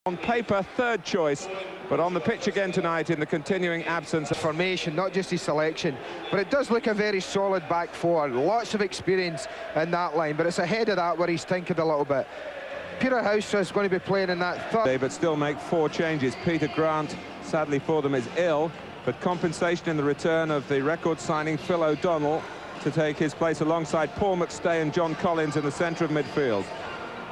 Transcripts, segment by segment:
On paper, third choice, but on the pitch again tonight in the continuing absence of formation, not just his selection. But it does look a very solid back four. Lots of experience in that line, but it's ahead of that where he's tinkered a little bit. Peter House is going to be playing in that third. But still make 4 changes. Peter Grant, sadly for them, is ill, but compensation in the return of the record signing Phil O'Donnell to take his place alongside Paul McStay and John Collins in the centre of midfield.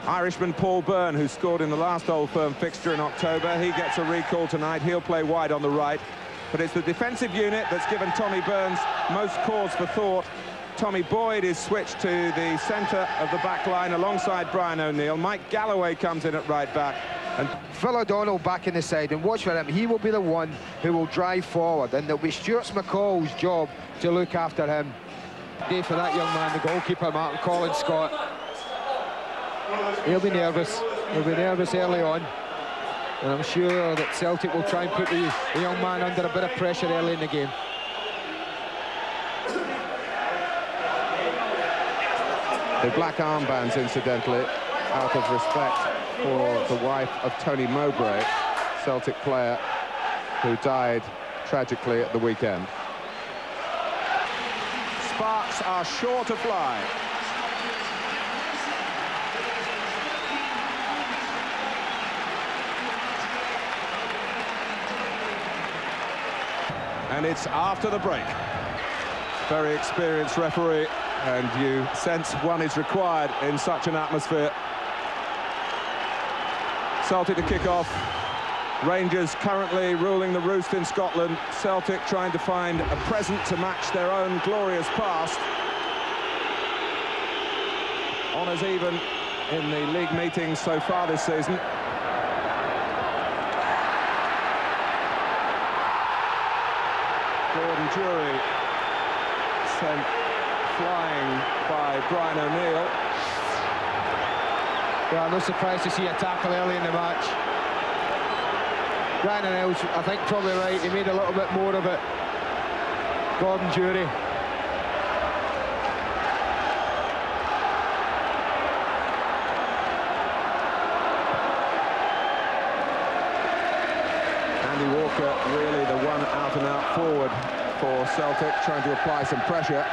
Irishman Paul Byrne, who scored in the last Old Firm fixture in October, he gets a recall tonight. He'll play wide on the right, but it's the defensive unit that's given Tommy Burns most cause for thought. Tommy Boyd is switched to the centre of the back line alongside Brian O'Neill. Mike Galloway comes in at right back. And Phil O'Donnell back in the side, and watch for him. He will be the one who will drive forward, and it'll be Stuart McCall's job to look after him. Day for that young man, the goalkeeper, Martin Collins, Scott. He'll be nervous. He'll be nervous early on. And I'm sure that Celtic will try and put the young man under a bit of pressure early in the game. The black armbands, incidentally, out of respect for the wife of Tony Mowbray, Celtic player who died tragically at the weekend. Sparks are sure to fly. And it's after the break. Very experienced referee, and you sense one is required in such an atmosphere. Celtic to kick off. Rangers currently ruling the roost in Scotland. Celtic trying to find a present to match their own glorious past. Honours even in the league meetings so far this season. Gordon Jury sent flying by Brian O'Neill. Yeah, no surprise to see a tackle early in the match. Brian O'Neill's, I think, probably right. He made a little bit more of it. Gordon Jury. Andy Walker, really the one out-and-out forward for Celtic, trying to apply some pressure.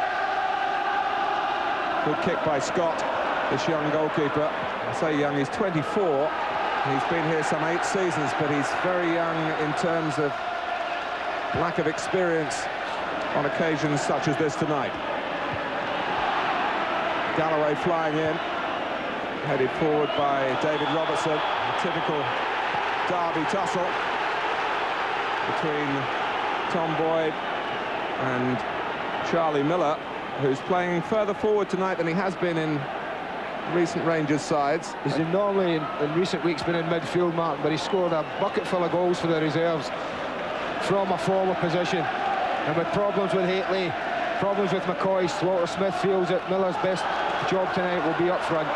Good kick by Scott, this young goalkeeper. I say young, he's 24. He's been here some 8 seasons, but he's very young in terms of lack of experience on occasions such as this tonight. Galloway flying in, headed forward by David Robertson. A typical derby tussle between Tom Boyd and Charlie Miller, who's playing further forward tonight than he has been in recent Rangers sides. He's normally in recent weeks been in midfield, Mark, but he scored a bucket full of goals for the reserves from a forward position. And with problems with Haitley, problems with McCoy, Slaughter Smith feels that Miller's best job tonight will be up front.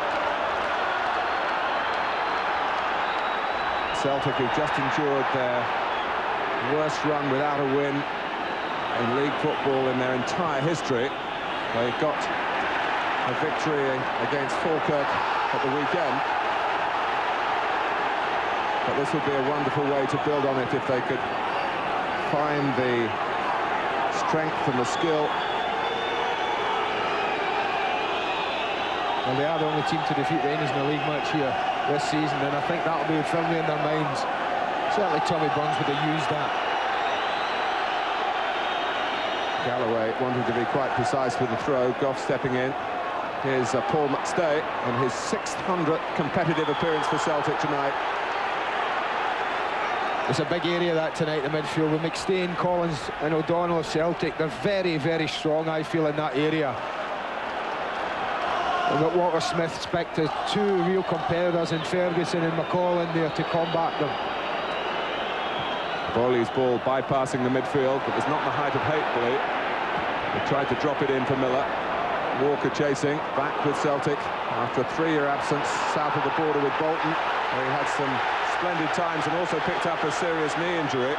Celtic, who've just endured their worst run without a win in league football in their entire history. They got a victory against Falkirk at the weekend. But this would be a wonderful way to build on it if they could find the strength and the skill. Well, they are the only team to defeat Rangers in a league match here this season, and I think that'll be firmly in their minds. Certainly Tommy Burns would have used that. Galloway wanting to be quite precise with the throw. Goff stepping in. Here's Paul McStay on his 600th competitive appearance for Celtic tonight. It's a big area that tonight, the midfield, with McStay, Collins and O'Donnell of Celtic. They're very, very strong, I feel, in that area. We've got Walter Smith expected, 2 real competitors in Ferguson and McCall in there to combat them. Bowley's ball bypassing the midfield, but was not the height of Haitley. They tried to drop it in for Miller. Walker chasing, back with Celtic after a 3-year absence south of the border with Bolton, where he had some splendid times and also picked up a serious knee injury.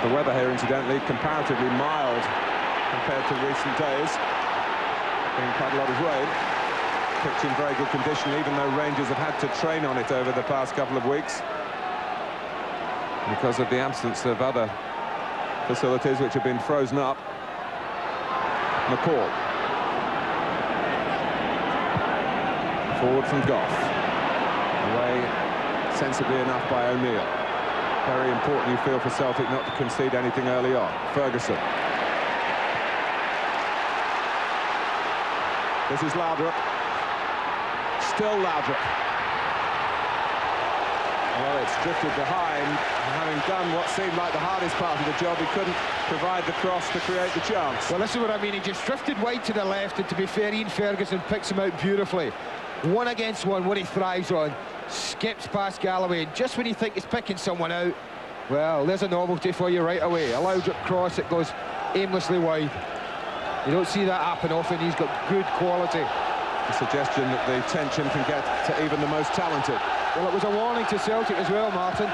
The weather here, incidentally, comparatively mild compared to recent days. Been quite a lot of rain. Pitch in very good condition, even though Rangers have had to train on it over the past couple of weeks because of the absence of other facilities which have been frozen up. McCall. Forward from Goff. Away sensibly enough by O'Neill. Very important, you feel, for Celtic not to concede anything early on. Ferguson. This is Laudrup. Still Laudrup. Well, it's drifted behind. Having done what seemed like the hardest part of the job, he couldn't provide the cross to create the chance. Well, this is what I mean. He just drifted wide to the left, and to be fair, Ian Ferguson picks him out beautifully. 1 against 1, what he thrives on. Skips past Galloway, and just when you think he's picking someone out, well, there's a novelty for you right away. A Laudrup cross that goes aimlessly wide. You don't see that happen often. He's got good quality. A suggestion that the tension can get to even the most talented. Well, it was a warning to Celtic as well, Martin.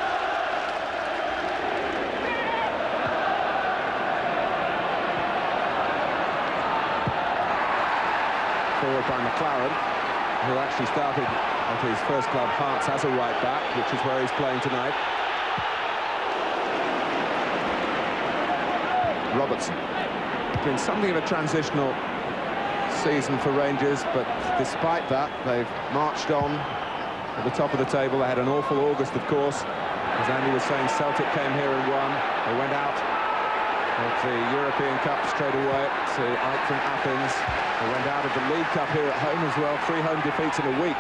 Forward by McLaren, who actually started at his first club, Hearts, as a right back, which is where he's playing tonight. Robertson. Been something of a transitional season for Rangers, but despite that, they've marched on at the top of the table. They had an awful August, of course. As Andy was saying, Celtic came here and won. They went out of the European Cup straight away to out from Athens. They went out of the League Cup here at home as well. 3 home defeats in a week.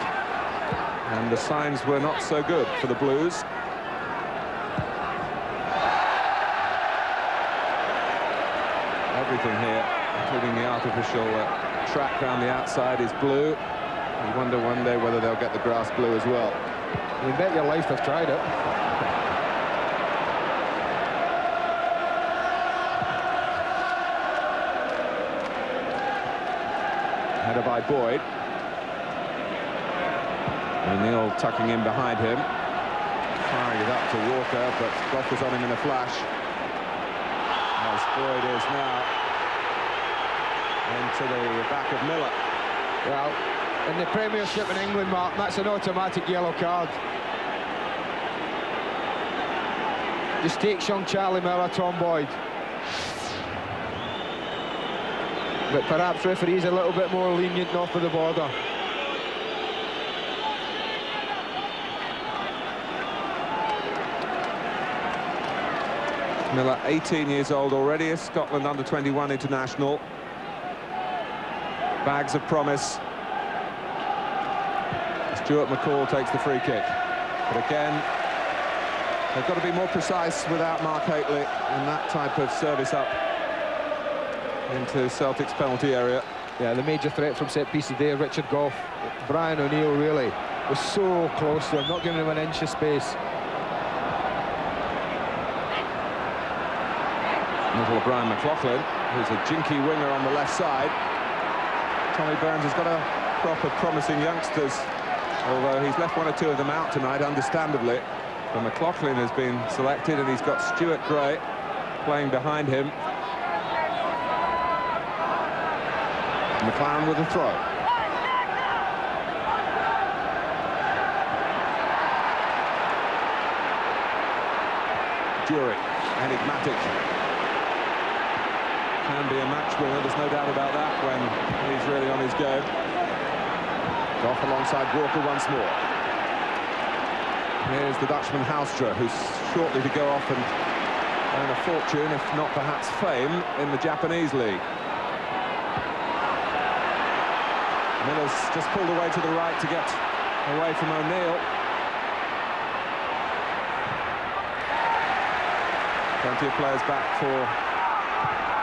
And the signs were not so good for the Blues. Everything here, including the artificial track down the outside, is blue. You wonder one day whether they'll get the grass blue as well. You bet your life they've tried it. Header by Boyd. O'Neill tucking in behind him. Firing it up to Walker, but Goff was on him in a flash. As Boyd is now into the back of Miller. Well, in the Premiership in England, Mark, that's an automatic yellow card. Just takes young Charlie Miller, Tom Boyd. But perhaps referees a little bit more lenient north of the border. Miller, 18 years old already, a Scotland under-21 international. Bags of promise. Stuart McCall takes the free kick. But again, they've got to be more precise without Mark Hateley in that type of service up into Celtic's penalty area. Yeah, the major threat from set pieces there, Richard Goff. Brian O'Neill really was so close to him, not giving him an inch of space. Little Brian McLaughlin, who's a jinky winger on the left side. Tommy Burns has got a crop of promising youngsters, although he's left 1 or 2 of them out tonight, understandably. But McLaughlin has been selected, and he's got Stuart Gray playing behind him. McLaren with a throw. Jury, enigmatic. Can be a match winner, there's no doubt about that when he's really on his go. Off alongside Walker once more. Here's the Dutchman Houstra, who's shortly to go off and earn a fortune, if not perhaps fame, in the Japanese league. Miller's just pulled away to the right to get away from O'Neill. Plenty of players back for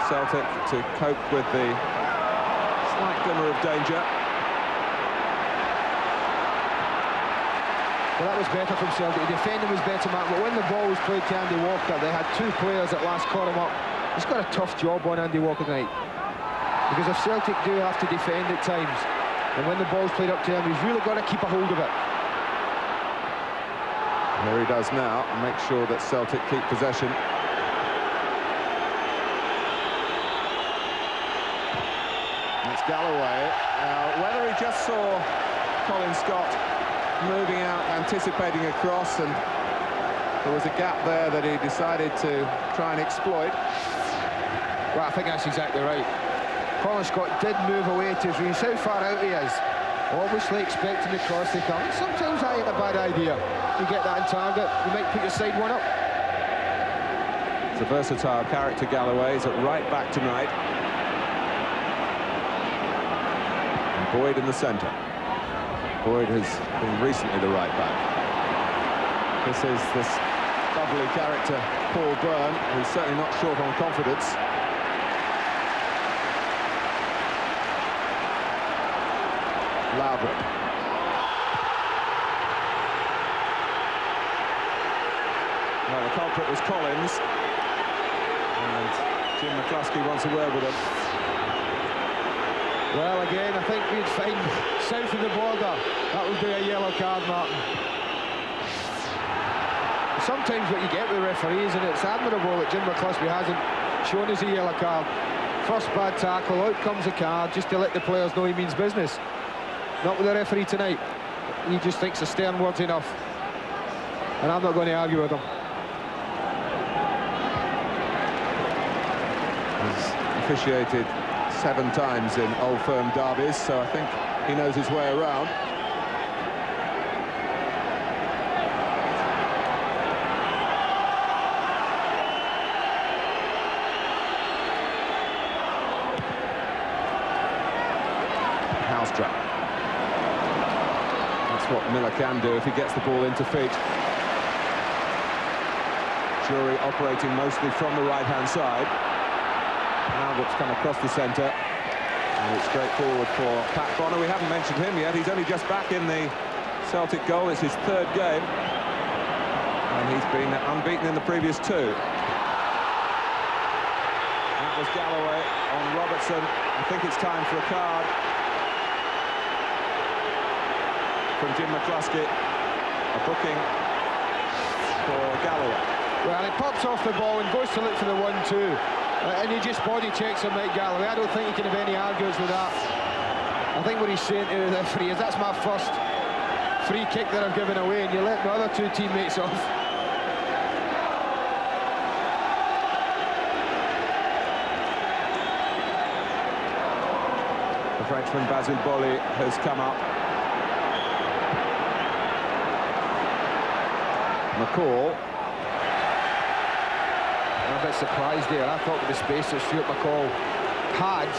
Celtic to cope with the slight glimmer of danger. Well, that was better from Celtic. The defending was better, Mark, but when the ball was played to Andy Walker, they had 2 players at last caught him up. He's got a tough job on Andy Walker tonight. Because if Celtic do have to defend at times, and when the ball's played up to him, he's really got to keep a hold of it. There he does now, and make sure that Celtic keep possession. Galloway. Whether he just saw Colin Scott moving out, anticipating a cross, and there was a gap there that he decided to try and exploit. Well, I think that's exactly right. Colin Scott did move away to his reach. How far out he is. Obviously expecting the cross to come. Sometimes that ain't a bad idea. You get that in target, you might put your side one up. It's a versatile character, Galloway. He's at right back tonight. And Boyd in the centre. Boyd has been recently the right back. This is this bubbly character, Paul Byrne, who's certainly not short on confidence. Loudon. Well, the culprit was Collins, and Jim McCluskey wants a word with him. Well, again, I think we'd find south of the border. That would be a yellow card, Martin. Sometimes what you get with referees, and it's admirable that Jim McCluskey hasn't shown us a yellow card. First bad tackle, out comes a card, just to let the players know he means business. Not with the referee tonight. He just thinks a stern word's enough. And I'm not going to argue with him. He's officiated 7 times in Old Firm derbies, so I think he knows his way around. House trap. That's what Miller can do if he gets the ball into feet. Jury operating mostly from the right-hand side. Albert's come across the centre, and it's straightforward for Pat Bonner. We haven't mentioned him yet. He's only just back in the Celtic goal. It's his 3rd game, and he's been unbeaten in the previous 2. That was Galloway on Robertson. I think it's time for a card from Jim McCluskey. A booking for Galloway. Well, he pops off the ball and goes to look for the 1-2. And he just body checks on Mike Galloway. I don't think he can have any arguments with that. I think what he's saying to the referee is, that's my first free kick that I've given away, and you let my other 2 teammates off. The Frenchman Basile Boli has come up. McCall. I'm a bit surprised there. I thought with the space that Stuart McCall had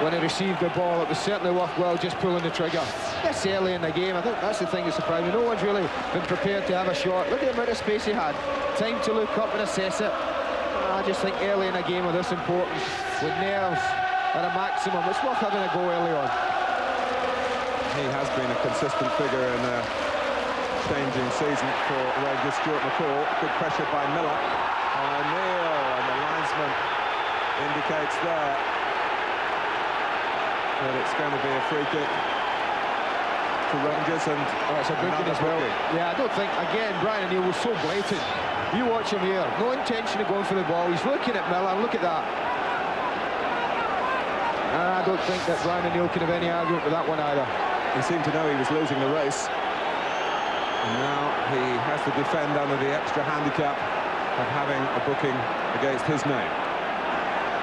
when he received the ball, it was certainly worthwhile just pulling the trigger. This early in the game, I think that's the thing that surprised me. No one's really been prepared to have a shot. Look at the amount of space he had. Time to look up and assess it. I just think early in a game of this importance, with nerves at a maximum, it's worth having a go early on. He has been a consistent figure in a changing season for Rangers. Stuart McCall. Good pressure by Miller. O'Neill, and the linesman indicates there that it's going to be a free kick to Rangers, and it's a booking as well. Yeah, I don't think, again, Brian O'Neill was so blatant. You watch him here, no intention of going for the ball. He's looking at Miller, look at that. And I don't think that Brian O'Neill could have any argument with that one either. He seemed to know he was losing the race, and now he has to defend under the extra handicap of having a booking against his name.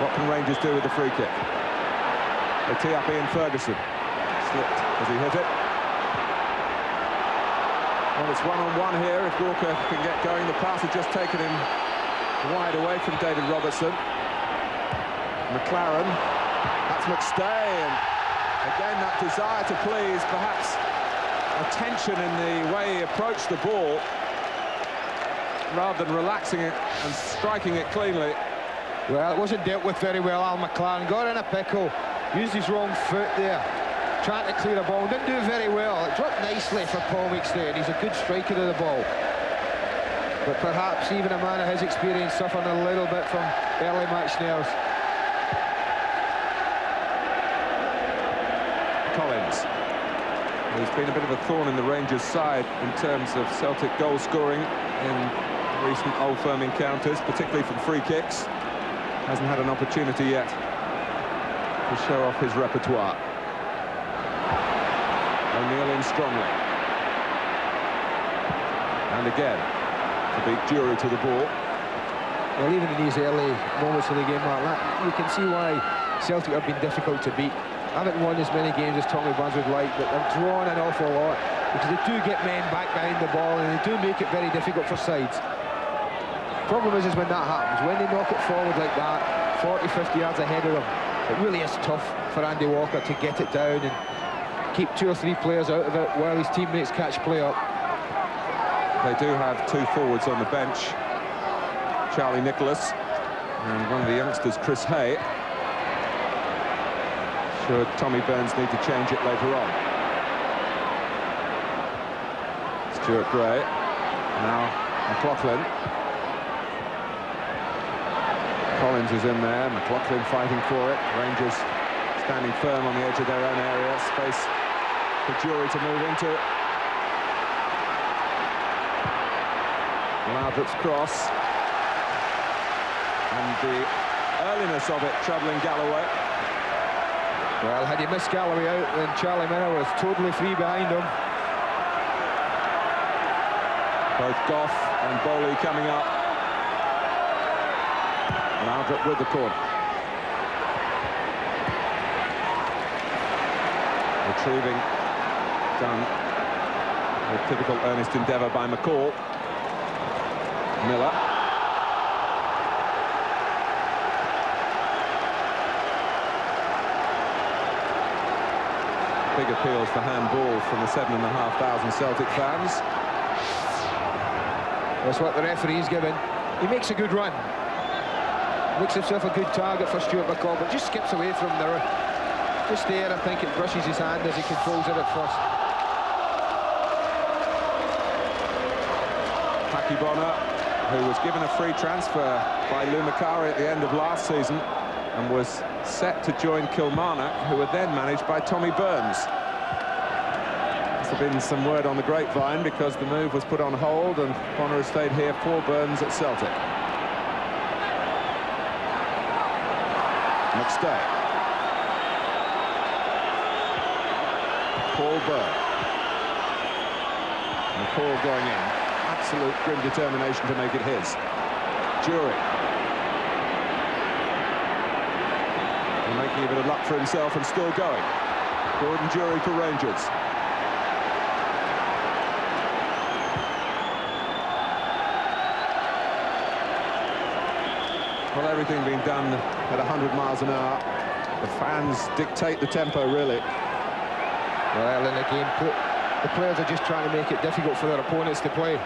What can Rangers do with the free kick? They tee up Ian Ferguson. Slipped as he hit it. Well, it's one-on-one here. If Walker can get going, the pass has just taken him wide away from David Robertson. McLaren, that's McStay, and again that desire to please, perhaps a tension in the way he approached the ball, rather than relaxing it and striking it cleanly. Well, it wasn't dealt with very well. Al McLaren got in a pickle, used his wrong foot there, trying to clear the ball, didn't do it very well. It dropped nicely for Paul McStay, and he's a good striker of the ball. But perhaps even a man of his experience suffering a little bit from early match nerves. Collins, who's been a bit of a thorn in the Rangers' side in terms of Celtic goal scoring in recent Old Firm encounters, particularly from free kicks. Hasn't had an opportunity yet. to show off his repertoire. O'Neill in strongly. And again, to beat Jury to the ball. Well, even in these early moments of the game, Mark, you can see why Celtic have been difficult to beat. Haven't won as many games as Tommy Burns would like, but they've drawn an awful lot because they do get men back behind the ball and they do make it very difficult for sides. Problem is when that happens, when they knock it forward like that, 40, 50 yards ahead of them, it really is tough for Andy Walker to get it down and keep 2 or 3 players out of it while his teammates catch play up. They do have 2 forwards on the bench, Charlie Nicholas and one of the youngsters, Chris Hay. Should Tommy Burns need to change it later on. Stuart Gray, now McLaughlin. Collins is in there, McLaughlin fighting for it. Rangers standing firm on the edge of their own area. Space for Jury to move into. Laudrup's cross. And the earliness of it troubling Galloway. Well, had he missed Galloway out, then Charlie Miller was totally free behind him. Both Goff and Bowley coming up. Laudrup with the corner. Retrieving, done with typical earnest endeavour by McCall. Miller. Big appeals for handball from the 7,500 Celtic fans. That's what the referee's given. He makes a good run. Makes himself a good target for Stuart McCall, but just skips away from there. Just there, I think it brushes his hand as he controls it at first. Paki Bonner, who was given a free transfer by Lou Macari at the end of last season and was set to join Kilmarnock, who were then managed by Tommy Burns. There's been some word on the grapevine because the move was put on hold and Bonner has stayed here for Burns at Celtic. McStay. Paul Byrne. McCall going in. Absolute grim determination to make it his. Jury. And making a bit of luck for himself and still going. Gordon Jury for Rangers. Well, everything being done at 100 miles an hour. The fans dictate the tempo, really. Well, in the game, the players are just trying to make it difficult for their opponents to play.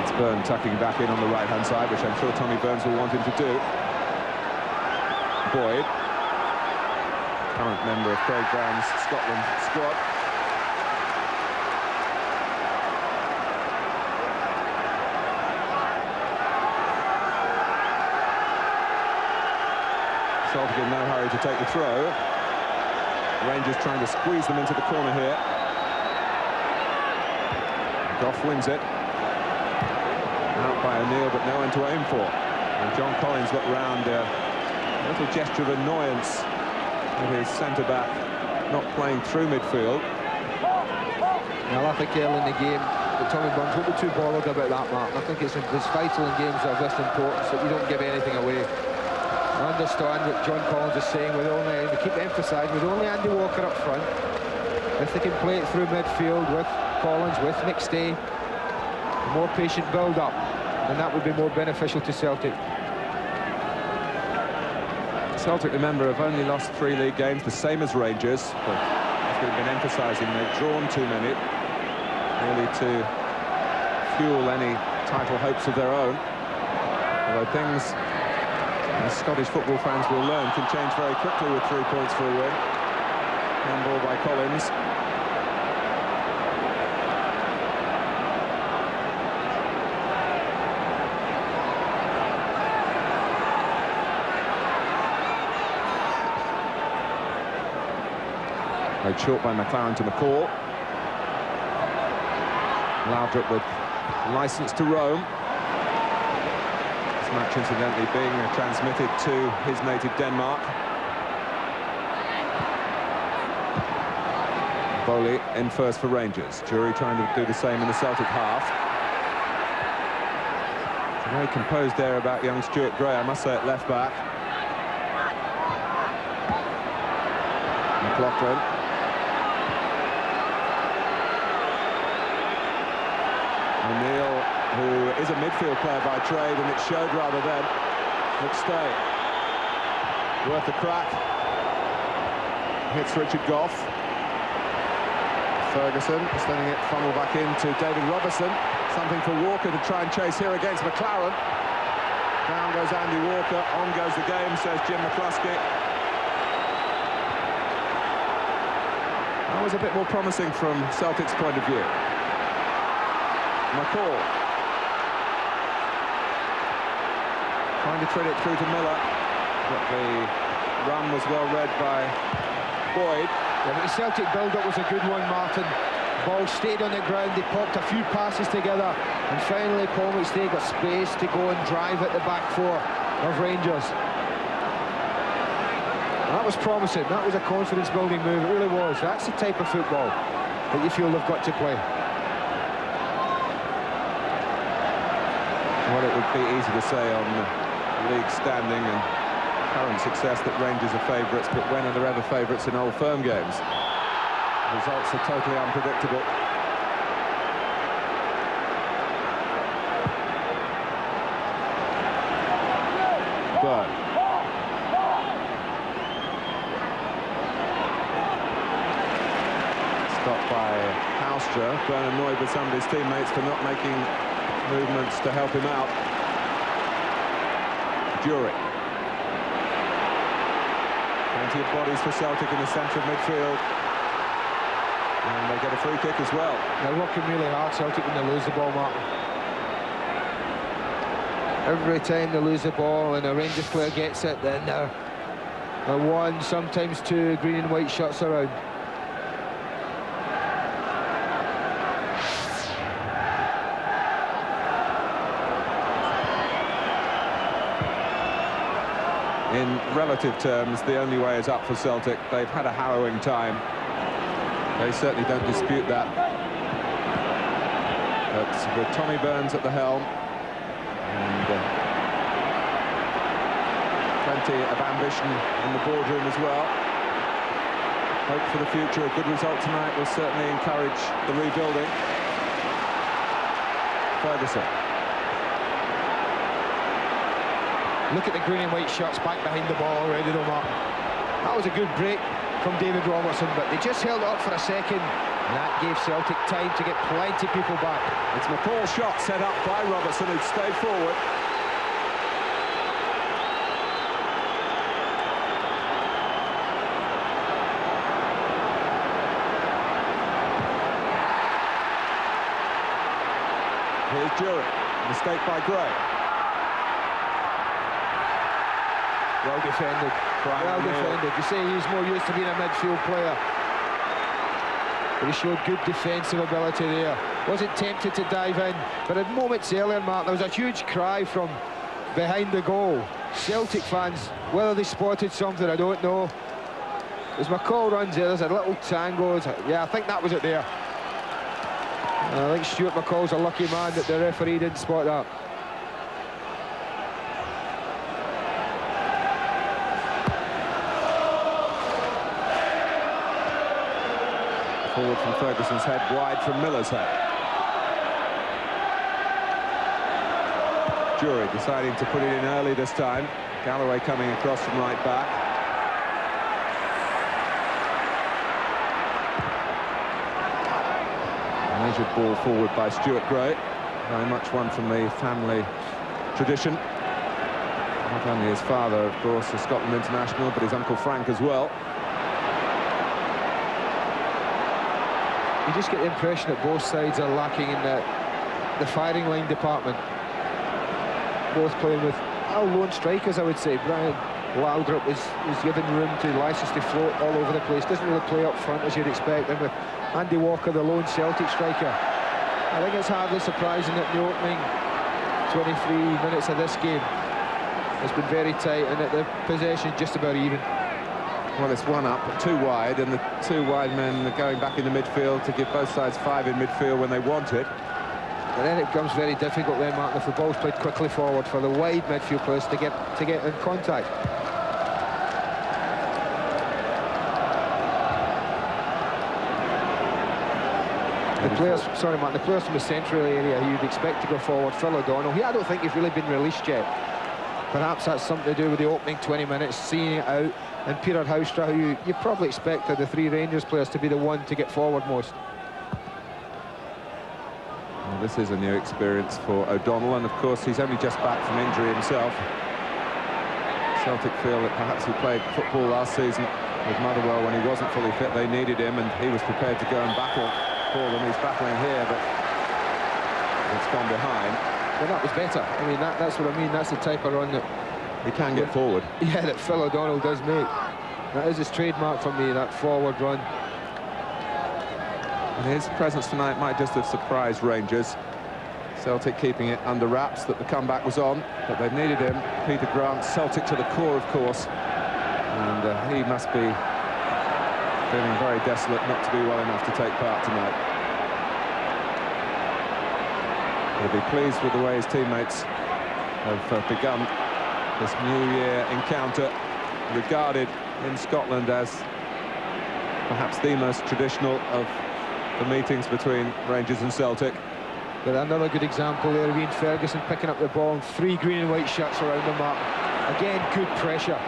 It's Byrne tucking back in on the right-hand side, which I'm sure Tommy Burns will want him to do. Boyd, current member of Craig Brown's Scotland squad. Celtic in no hurry to take the throw. Rangers trying to squeeze them into the corner here. Goff wins it. Out by O'Neill, but no one to aim for. And John Collins looked round. A little gesture of annoyance with his centre-back not playing through midfield. Well, I think early in the game, Tommy Burns won't be too bothered about that, Mark. I think it's vital in games of this importance that you don't give anything away. I understand what John Collins is saying. We keep emphasising with only Andy Walker up front. If they can play it through midfield with Collins, with McStay, more patient build-up, and that would be more beneficial to Celtic. Celtic, remember, have only lost 3 league games, the same as Rangers, but as we've been emphasising, they've drawn too many, really to fuel any title hopes of their own. Although things, as Scottish football fans will learn, can change very quickly with 3 points for a win. Handball by Collins. Played short by McLaren to McCall. Laudrup with licence to roam. This match, incidentally, being transmitted to his native Denmark. Bowley in first for Rangers. Jury trying to do the same in the Celtic half. It's very composed there about young Stuart Gray, I must say, at left back. McLaughlin. O'Neill, who is a midfield player by trade, and it showed rather than McStay. Worth a crack. Hits Richard Gough. Ferguson sending it funnel back into David Robertson. Something for Walker to try and chase here against McLaren. Down goes Andy Walker, on goes the game, says Jim McCluskey. That was a bit more promising from Celtic's point of view. McCall. Trying to thread it through to Miller, but the run was well read by Boyd. Yeah, but the Celtic build-up was a good one, Martin. Ball stayed on the ground, they popped a few passes together, and finally Paul McStay got space to go and drive at the back four of Rangers. And that was promising, that was a confidence-building move, it really was. That's the type of football that you feel they've got to play. Well, it would be easy to say on the league standing and current success that Rangers are favourites, but when are there ever favourites in Old Firm games? Results are totally unpredictable. But stopped by Houstra. Byrne annoyed with some of his teammates for not making movements to help him out. Jury. Plenty of bodies for Celtic in the centre of midfield. And they get a free kick as well. They're working really hard, Celtic, when they lose the ball, Martin. Every time they lose the ball and a Rangers player gets it, then they're one, sometimes two green and white shirts around. In relative terms, the only way is up for Celtic. They've had a harrowing time. They certainly don't dispute that. But with Tommy Burns at the helm, and plenty of ambition in the boardroom as well. Hope for the future. A good result tonight will certainly encourage the rebuilding. Ferguson. Look at the green and white shirts back behind the ball already, though, Martin. That was a good break from David Robertson, but they just held it up for a second, and that gave Celtic time to get plenty of people back. It's McCall's shot set up by Robertson, who'd stayed forward. Here's Jury. Mistake by Gray. Well defended. Well defended. You say he's more used to being a midfield player, but he showed good defensive ability there. Wasn't tempted to dive in, but at moments earlier, Mark, there was a huge cry from behind the goal. Celtic fans, whether they spotted something, I don't know. As McCall runs there, there's a little tango. Yeah, I think that was it there. I think Stuart McCall's a lucky man that the referee didn't spot that. Forward from Ferguson's head, wide from Miller's head. Jury deciding to put it in early this time. Galloway coming across from right back. Measured ball forward by Stuart Gray. Very much one from the family tradition. Not only his father, of course, a Scotland international, but his uncle Frank as well. You just get the impression that both sides are lacking in the firing line department. Both playing with lone strikers, I would say. Brian Laudrup is given room to license to float all over the place. Doesn't really play up front as you'd expect. And with Andy Walker, the lone Celtic striker, I think it's hardly surprising that the opening 23 minutes of this game has been very tight and that the possession just about even. Well, it's 1 up, 2 wide, and the 2 wide men are going back in the midfield to give both sides 5 in midfield when they want it. And then it becomes very difficult then, Martin, if the ball's played quickly forward for the wide midfield players to get in contact. The players, sorry Martin, the players from the central area who you'd expect to go forward, Phil O'Donnell, I don't think he's really been released yet. Perhaps that's something to do with the opening 20 minutes, seeing it out. And Peter Houstra, who you probably expected the 3 Rangers players to be the one to get forward most. Well, this is a new experience for O'Donnell, and of course he's only just back from injury himself. Celtic feel that perhaps he played football last season with Motherwell when he wasn't fully fit. They needed him, and he was prepared to go and battle for them. He's battling here, but it's gone behind. Well, that was better. I mean, that's what I mean. That's the type of run that he can get forward. Yeah, that Phil O'Donnell does make. That is his trademark for me, that forward run. And his presence tonight might just have surprised Rangers. Celtic keeping it under wraps that the comeback was on, but they needed him. Peter Grant, Celtic to the core, of course. And he must be feeling very desolate not to be well enough to take part tonight. He'll be pleased with the way his teammates have begun this New Year encounter, regarded in Scotland as perhaps the most traditional of the meetings between Rangers and Celtic. But another good example there, Ian Ferguson picking up the ball and 3 green and white shirts around the mark. Again, good pressure.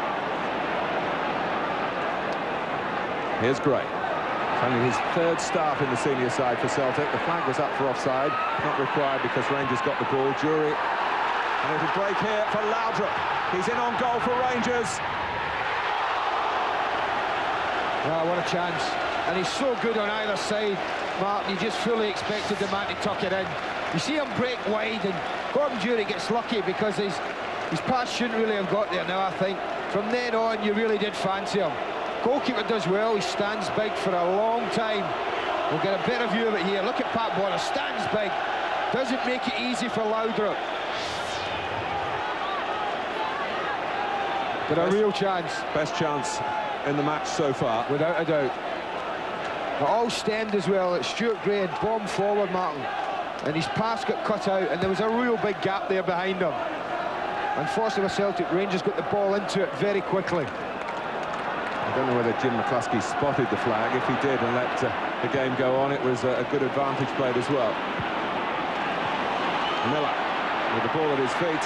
Here's Gray. It's only his 3rd start in the senior side for Celtic. The flag was up for offside, not required because Rangers got the ball. Jury, and it'll break here for Laudrup. He's in on goal for Rangers. Ah, what a chance. And he's so good on either side, Martin. You just fully expected the man to tuck it in. You see him break wide, and Gordon Jury gets lucky because his pass shouldn't really have got there now, I think. From then on, you really did fancy him. Goalkeeper does well. He stands big for a long time. We'll get a better view of it here. Look at Pat Bonner. Stands big. Doesn't make it easy for Laudrup. But a real chance. Best chance in the match so far. Without a doubt. But all stemmed as well. Stuart Gray had bombed forward, Martin, and his pass got cut out, and there was a real big gap there behind him. Unfortunately for Celtic, Rangers got the ball into it very quickly. I don't know whether Jim McCluskey spotted the flag. If he did and let the game go on, it was a good advantage played as well. Miller with the ball at his feet,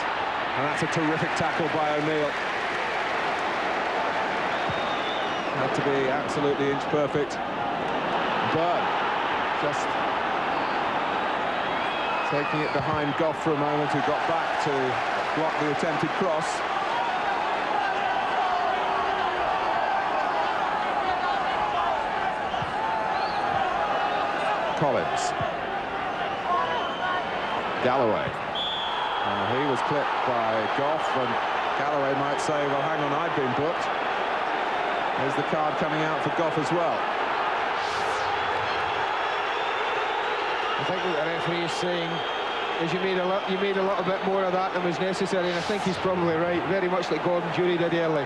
and that's a terrific tackle by O'Neill. Had to be absolutely inch perfect. Byrne just taking it behind Goff for a moment, who got back to block the attempted cross. Collins. Galloway. He was clipped by Goff, and Galloway might say, well, hang on, I've been booked. There's the card coming out for Goff as well. I think what the referee is saying is you made a little bit more of that than was necessary, and I think he's probably right, very much like Gordon Jury did early.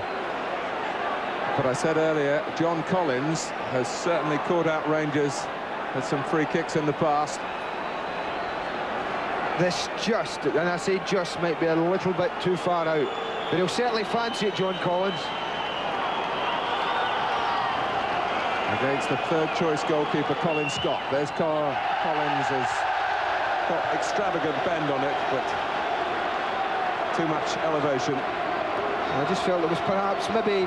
But I said earlier, John Collins has certainly caught out Rangers with some free kicks in the past. This just, and I say just, might be a little bit too far out, but he'll certainly fancy it, John Collins. Against the 3rd choice goalkeeper, Colin Scott. There's Collins, has got extravagant bend on it, but too much elevation. I just felt it was perhaps maybe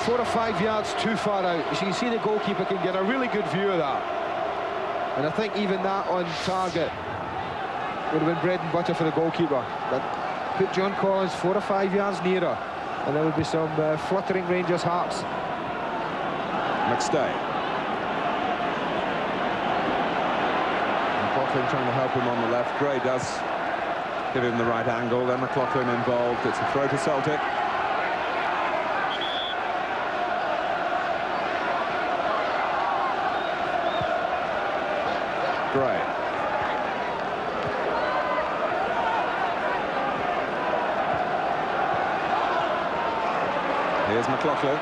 4 or 5 yards too far out. As you can see, the goalkeeper can get a really good view of that. And I think even that on target would have been bread and butter for the goalkeeper. But put John Collins 4 or 5 yards nearer, and there would be some fluttering Rangers' hearts. McStay. McLaughlin trying to help him on the left. Gray does give him the right angle. Then McLaughlin involved. It's a throw to Celtic. Gray. Here's McLaughlin.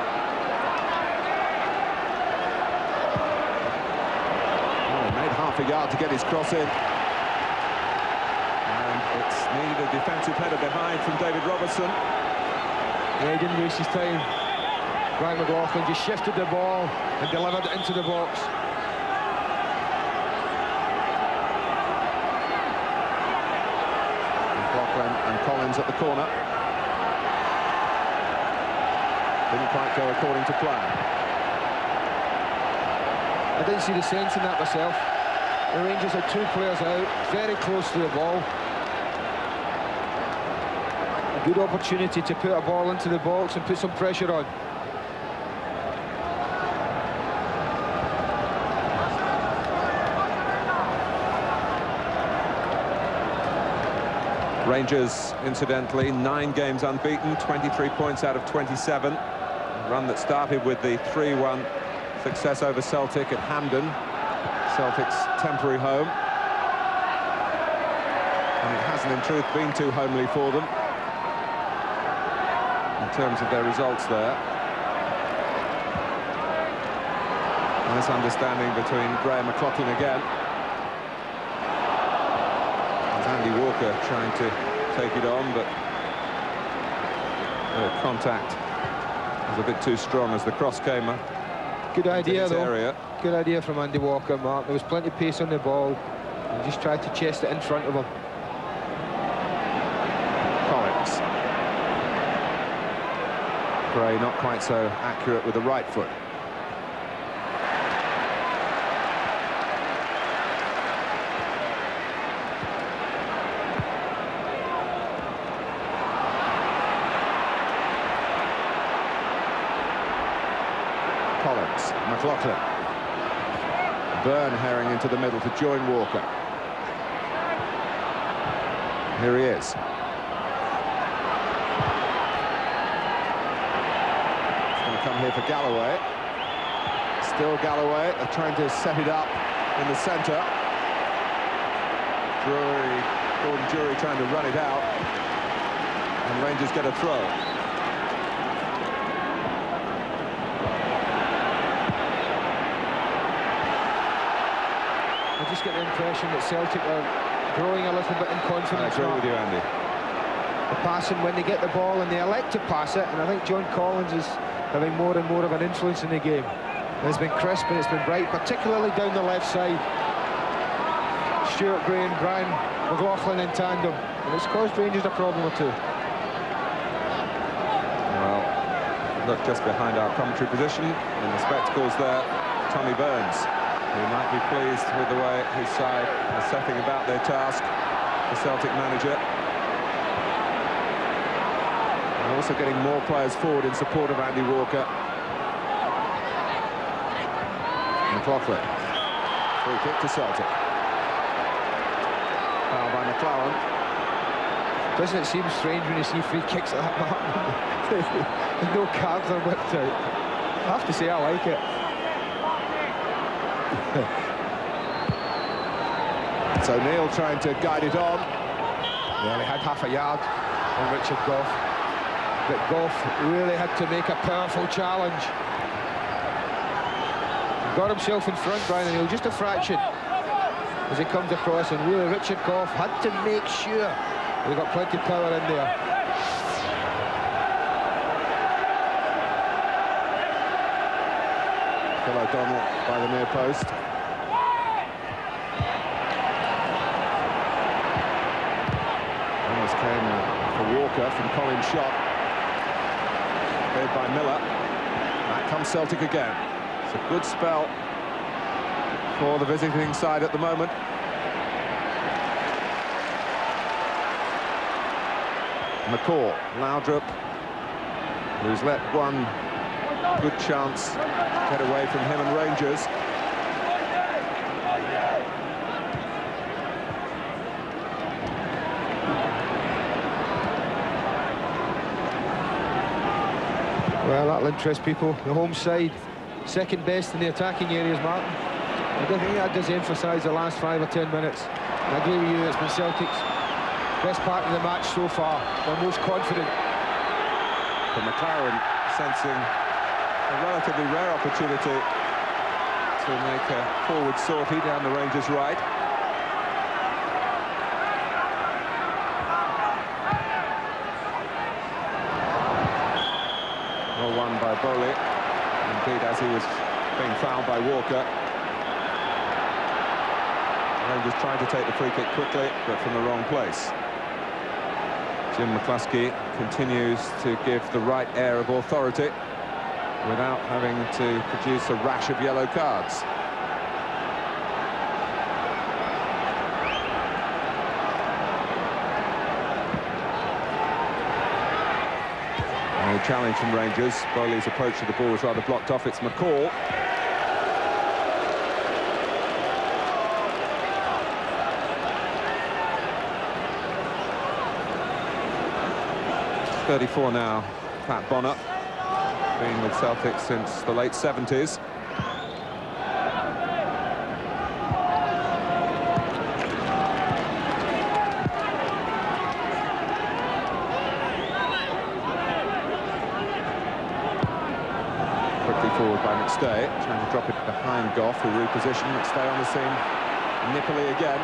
Oh, he made half a yard to get his cross in. And it's needed a defensive header behind from David Robertson. Yeah, he didn't waste his time. Brian McLaughlin just shifted the ball and delivered it into the box. McLaughlin and Collins at the corner. Didn't quite go according to plan. I didn't see the sense in that myself. The Rangers had two players out, very close to the ball. A good opportunity to put a ball into the box and put some pressure on. Rangers, incidentally, 9 games unbeaten, 23 points out of 27. A run that started with the 3-1 success over Celtic at Hampden, Celtic's temporary home. And it hasn't, in truth, been too homely for them in terms of their results there. A misunderstanding between Gray and McLaughlin again. Andy Walker trying to take it on, but contact was a bit too strong as the cross came up. Good idea, though. Area. Good idea from Andy Walker, Mark. There was plenty of pace on the ball. He just tried to chest it in front of him. Collins. Gray not quite so accurate with the right foot. Collins, McLaughlin. Byrne herring into the middle to join Walker. Here he is. It's going to come here for Galloway. Still Galloway, they're trying to set it up in the centre. Gordon Drury trying to run it out. And Rangers get a throw. I just get the impression that Celtic are growing a little bit in confidence. I agree with you, Andy. The passing, when they get the ball and they elect to pass it, and I think John Collins is having more and more of an influence in the game. It's been crisp and it's been bright, particularly down the left side. Stuart Gray and Brian McLaughlin in tandem, and it's caused Rangers a problem or two. Well, look just behind our commentary position in the spectacles there, Tommy Burns. He might be pleased with the way his side are setting about their task, the Celtic manager. And also getting more players forward in support of Andy Walker. McLaughlin. Free kick to Celtic. Foul by McLaren. Doesn't it seem strange when you see free kicks like that, Mark? There's no cards are whipped out. I have to say, I like it. So Neil trying to guide it on. He only had half a yard on Richard Gough. But Gough really had to make a powerful challenge. He got himself in front, Brian O'Neill, just a fraction as he comes across, and really Richard Gough had to make sure he got plenty of power in there. Phil O'Donnell by the near post. Almost came for Walker from Collins' shot. Cleared by Miller. Back comes Celtic again. It's a good spell for the visiting side at the moment. McCaw, Laudrup, who's let one good chance get away from him and Rangers. Well, that'll interest people. The home side, second best in the attacking areas, Martin. I don't think that does emphasise the last 5 or 10 minutes. I agree with you, it's been Celtic's best part of the match so far. They're most confident. But McLaren sensing a relatively rare opportunity to make a forward sortie down the Rangers' right. Well won by Bowley. Indeed, as he was being fouled by Walker. Rangers trying to take the free kick quickly, but from the wrong place. Jim McCluskey continues to give the right air of authority without having to produce a rash of yellow cards. No challenge from Rangers. Bowley's approach to the ball was rather blocked off. It's McCall. .34 now, Pat Bonner, been with Celtic since the late 70s. Quickly forward by McStay, trying to drop it behind Goff, who repositioned. McStay on the scene, nippily again.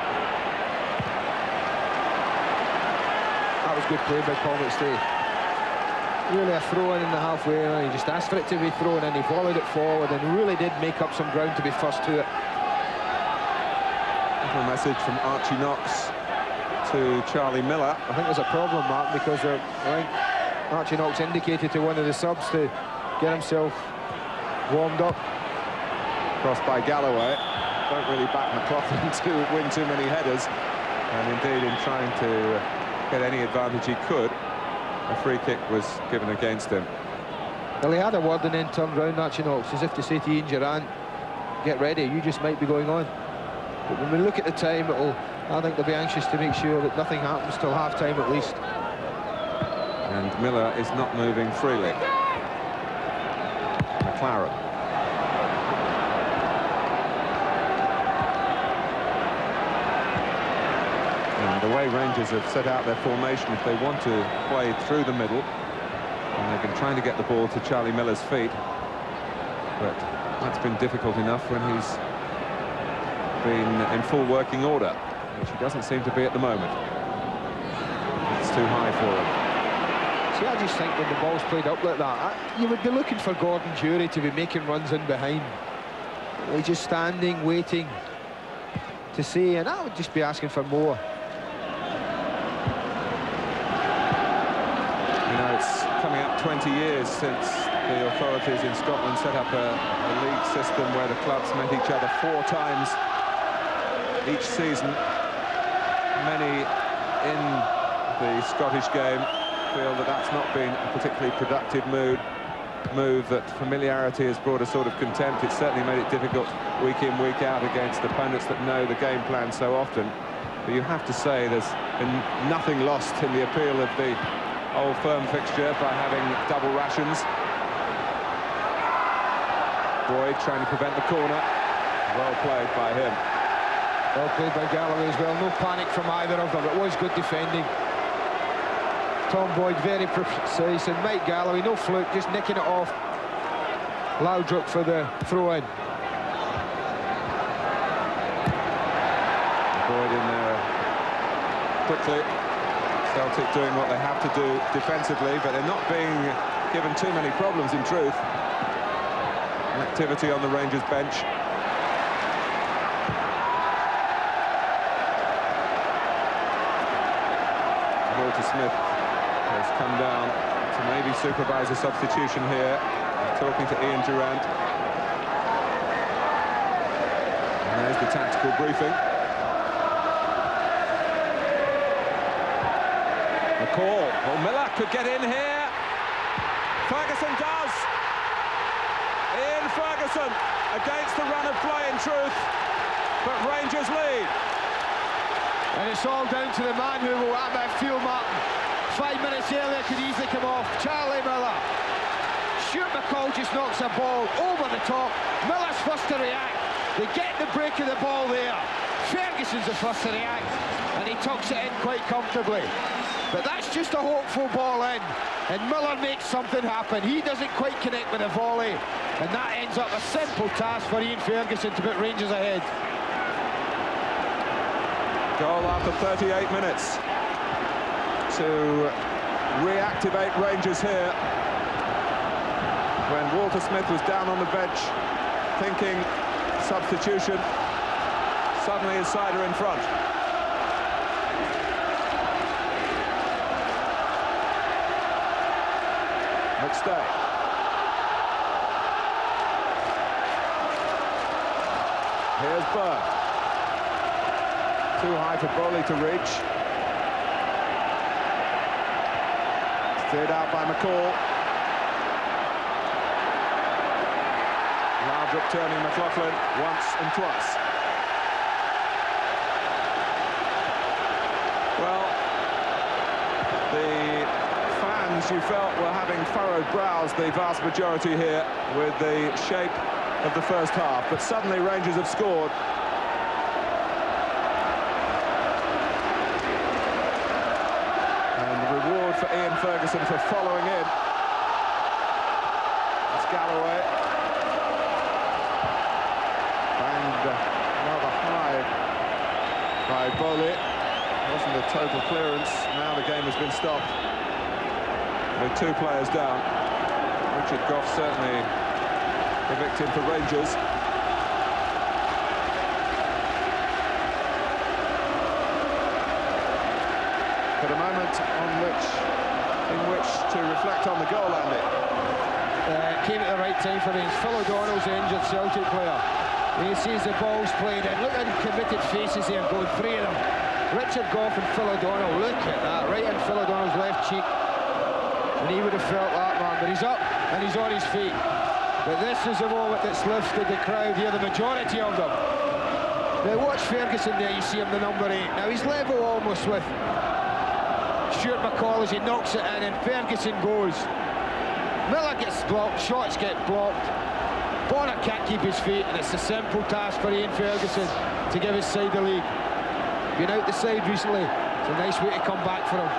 That was good play by Paul McStay. Really a throw-in in the halfway line. He just asked for it to be thrown in. He volleyed it forward and really did make up some ground to be first to it. Little message from Archie Knox to Charlie Miller. I think there's a problem, Mark, because I think Archie Knox indicated to one of the subs to get himself warmed up. Crossed by Galloway. Don't really back McLaughlin to win too many headers. And indeed, in trying to get any advantage he could, a free kick was given against him. Well, he had a word and then turned round, Archie Knox, as if to say to Ian Durrant, get ready, you just might be going on. But when we look at the time, I think they'll be anxious to make sure that nothing happens till half-time at least. And Miller is not moving freely. McLaren. The way Rangers have set out their formation, if they want to play through the middle, and they've been trying to get the ball to Charlie Miller's feet, but that's been difficult enough when he's been in full working order, which he doesn't seem to be at the moment. It's too high for him. See, I just think when the ball's played up like that, you would be looking for Gordon Jury to be making runs in behind. He's just standing, waiting to see, and I would just be asking for more. It's coming up 20 years since the authorities in Scotland set up a league system where the clubs met each other 4 times each season. Many in the Scottish game feel that that's not been a particularly productive move, that familiarity has brought a sort of contempt. It's certainly made it difficult week in, week out against opponents that know the game plan so often. But you have to say there's been nothing lost in the appeal of the Old Firm fixture by having double rations. Boyd trying to prevent the corner. Well played by him. Well played by Galloway as well. No panic from either of them. It was good defending. Tom Boyd very precise, and Mike Galloway, no fluke, just nicking it off. Loudrup for the throw-in. Boyd in there quickly. Celtic doing what they have to do defensively, but they're not being given too many problems in truth. Activity on the Rangers bench. Walter Smith has come down to maybe supervise a substitution here, talking to Ian Durrant. And there's the tactical briefing. McCall. Well, Miller could get in here. Ferguson does. Ian Ferguson against the run of play in truth, but Rangers lead. And it's all down to the man who will at midfield, Martin. 5 minutes earlier could easily come off. Charlie Miller. Stuart McCall just knocks a ball over the top. Miller's first to react. They get the break of the ball there. Ferguson's the first to react, and he tucks it in quite comfortably. But that's just a hopeful ball in, and Miller makes something happen. He doesn't quite connect with the volley, and that ends up a simple task for Ian Ferguson to put Rangers ahead. Goal after 38 minutes to reactivate Rangers here, when Walter Smith was down on the bench thinking substitution. Suddenly his side are in front. McStay. Here's Byrne. Too high for Bowley to reach. Steered out by McCall. Laudrup turning McLaughlin once and twice. Well, the fans, you felt, were having furrowed brows, the vast majority here, with the shape of the first half. But suddenly Rangers have scored. And the reward for Ian Ferguson for following in. That's Galloway. Banged rather high by Bowley. Wasn't a total clearance. Now the game has been stopped with 2 players down. Richard Gough certainly the victim for Rangers. But a moment in which to reflect on the goal, Andy. Came at the right time for him. Phil O'Donnell's the injured Celtic player. He sees the ball's played in. Look at the committed faces there, going 3 of them. Richard Gough and Phil O'Donnell, look at that, right in Phil O'Donnell's left cheek. And he would have felt that, man, but he's up and he's on his feet. But this is the moment that's lifted the crowd here, the majority of them. Now watch Ferguson there, you see him, the number 8. Now he's level almost with Stuart McCall as he knocks it in, and Ferguson goes. Miller gets blocked, shots get blocked. Bonner can't keep his feet, and it's a simple task for Ian Ferguson to give his side the lead. Been out the side recently. It's a nice way to come back for him.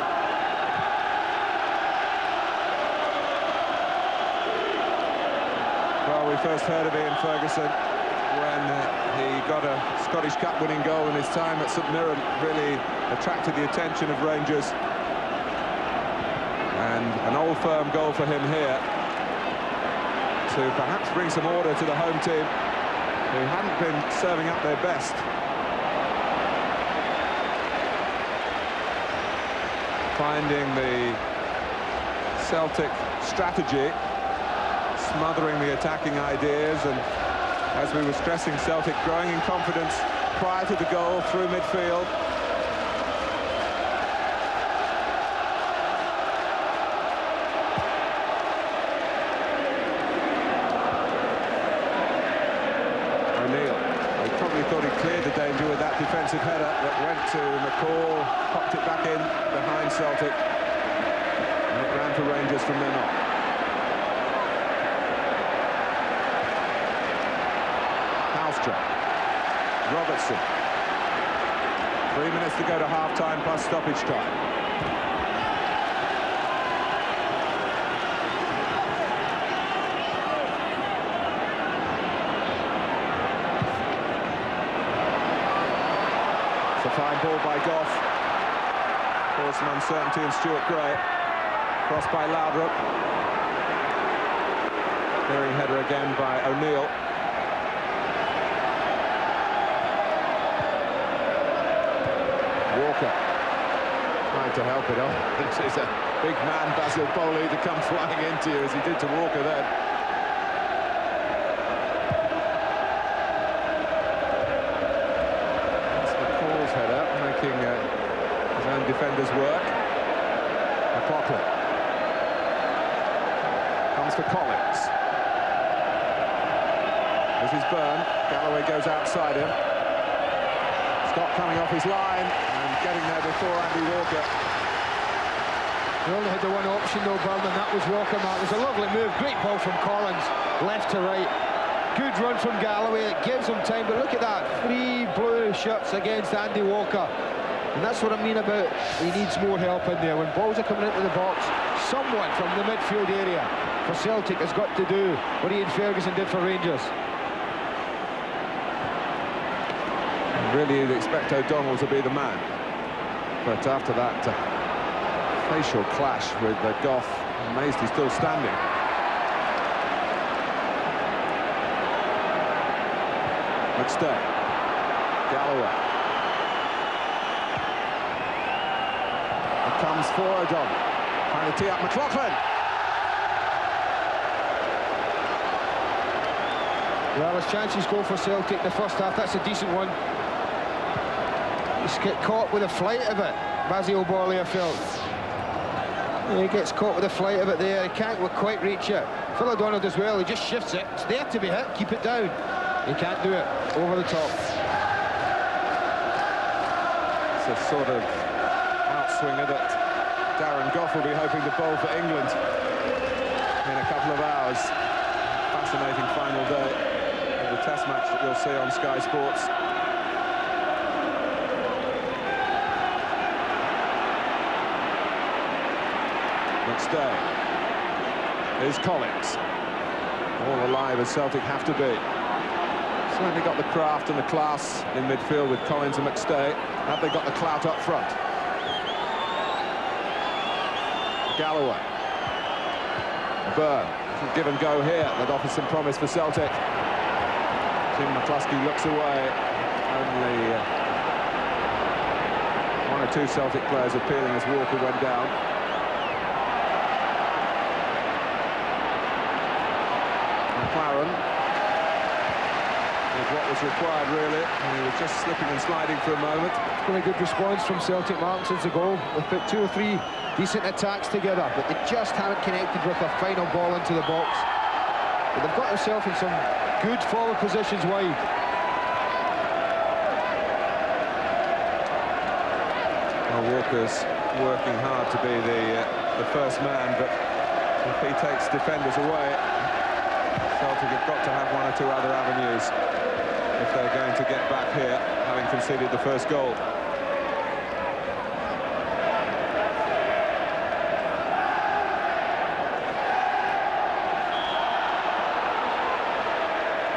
Well, we first heard of Ian Ferguson when he got a Scottish Cup winning goal, and his time at St Mirren really attracted the attention of Rangers. And an old firm goal for him here to perhaps bring some order to the home team, who hadn't been serving up their best. Finding the Celtic strategy, smothering the attacking ideas, and as we were stressing, Celtic growing in confidence prior to the goal through midfield. O'Neill, he probably thought he cleared the danger with that defensive header that went to McCall, popped it back in behind Celtic, and it ran for Rangers from then on. Robertson. 3 minutes to go to half-time plus stoppage time. It's a fine ball by Gough. Caused some uncertainty in Stuart Gray. Crossed by Laudrup. Clearing header again by O'Neill. Walker trying to help it off. It's a big man, Basil Bowley, to come flying into you as he did to Walker then. That's McCall's header, making his own defenders work. McLaughlin comes for Collins. This is Byrne. Galloway goes outside him. Scott coming off his line and getting there before Andy Walker. They only had the one option though, Byrne, and that was Walker. That was a lovely move, great ball from Collins, left to right. Good run from Galloway, it gives some time, but look at that, 3 blue shirts against Andy Walker. And that's what I mean about he needs more help in there. When balls are coming into the box, someone from the midfield area for Celtic has got to do what Ian Ferguson did for Rangers. Really, you'd expect O'Donnell to be the man. But after that facial clash with Goff, amazed he's still standing. McStay. Galloway. It comes for O'Donnell. Trying to tee up McLaughlin. Well, his chances go for Celtic in the first half. That's a decent one. He's get caught with a flight of it, Basil Borley, I felt. He gets caught with a flight of it there. He can't quite reach it. Phil O'Donnell does well. He just shifts it. It's there to be hit. Keep it down. He can't do it. Over the top. It's a sort of outswinger that Darren Goff will be hoping to bowl for England in a couple of hours. Fascinating final day of the Test match that you'll see on Sky Sports. McStay. Here's Collins. All alive as Celtic have to be. Certainly got the craft and the class in midfield with Collins and McStay. Have they got the clout up front? Galloway. Byrne. Give and go here. That offers some promise for Celtic. Tim McCluskey looks away. Only one or two Celtic players appealing as Walker went down. McLaren is what was required, really. And he was just slipping and sliding for a moment. It's been a good response from Celtic, Martin, since the goal. They've put 2 or 3 decent attacks together, but they just haven't connected with a final ball into the box. But they've got themselves in some good forward positions wide. Well, Walker's working hard to be the first man, but if he takes defenders away, Celtic have got to have 1 or 2 other avenues if they're going to get back here, having conceded the first goal.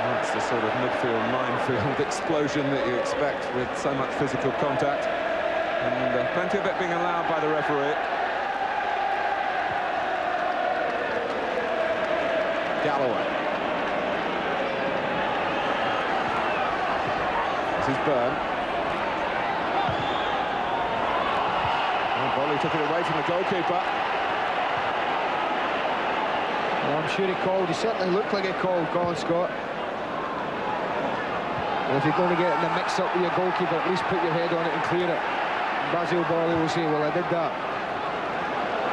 That's the sort of midfield minefield explosion that you expect with so much physical contact, and plenty of it being allowed by the referee. Galloway. This is Byrne. And Bolly took it away from the goalkeeper. Well, I'm sure he called. He certainly looked like he called, Colin Scott. Well, if you're going to get in the mix-up with your goalkeeper, at least put your head on it and clear it. Basil Borley will say, well, I did that.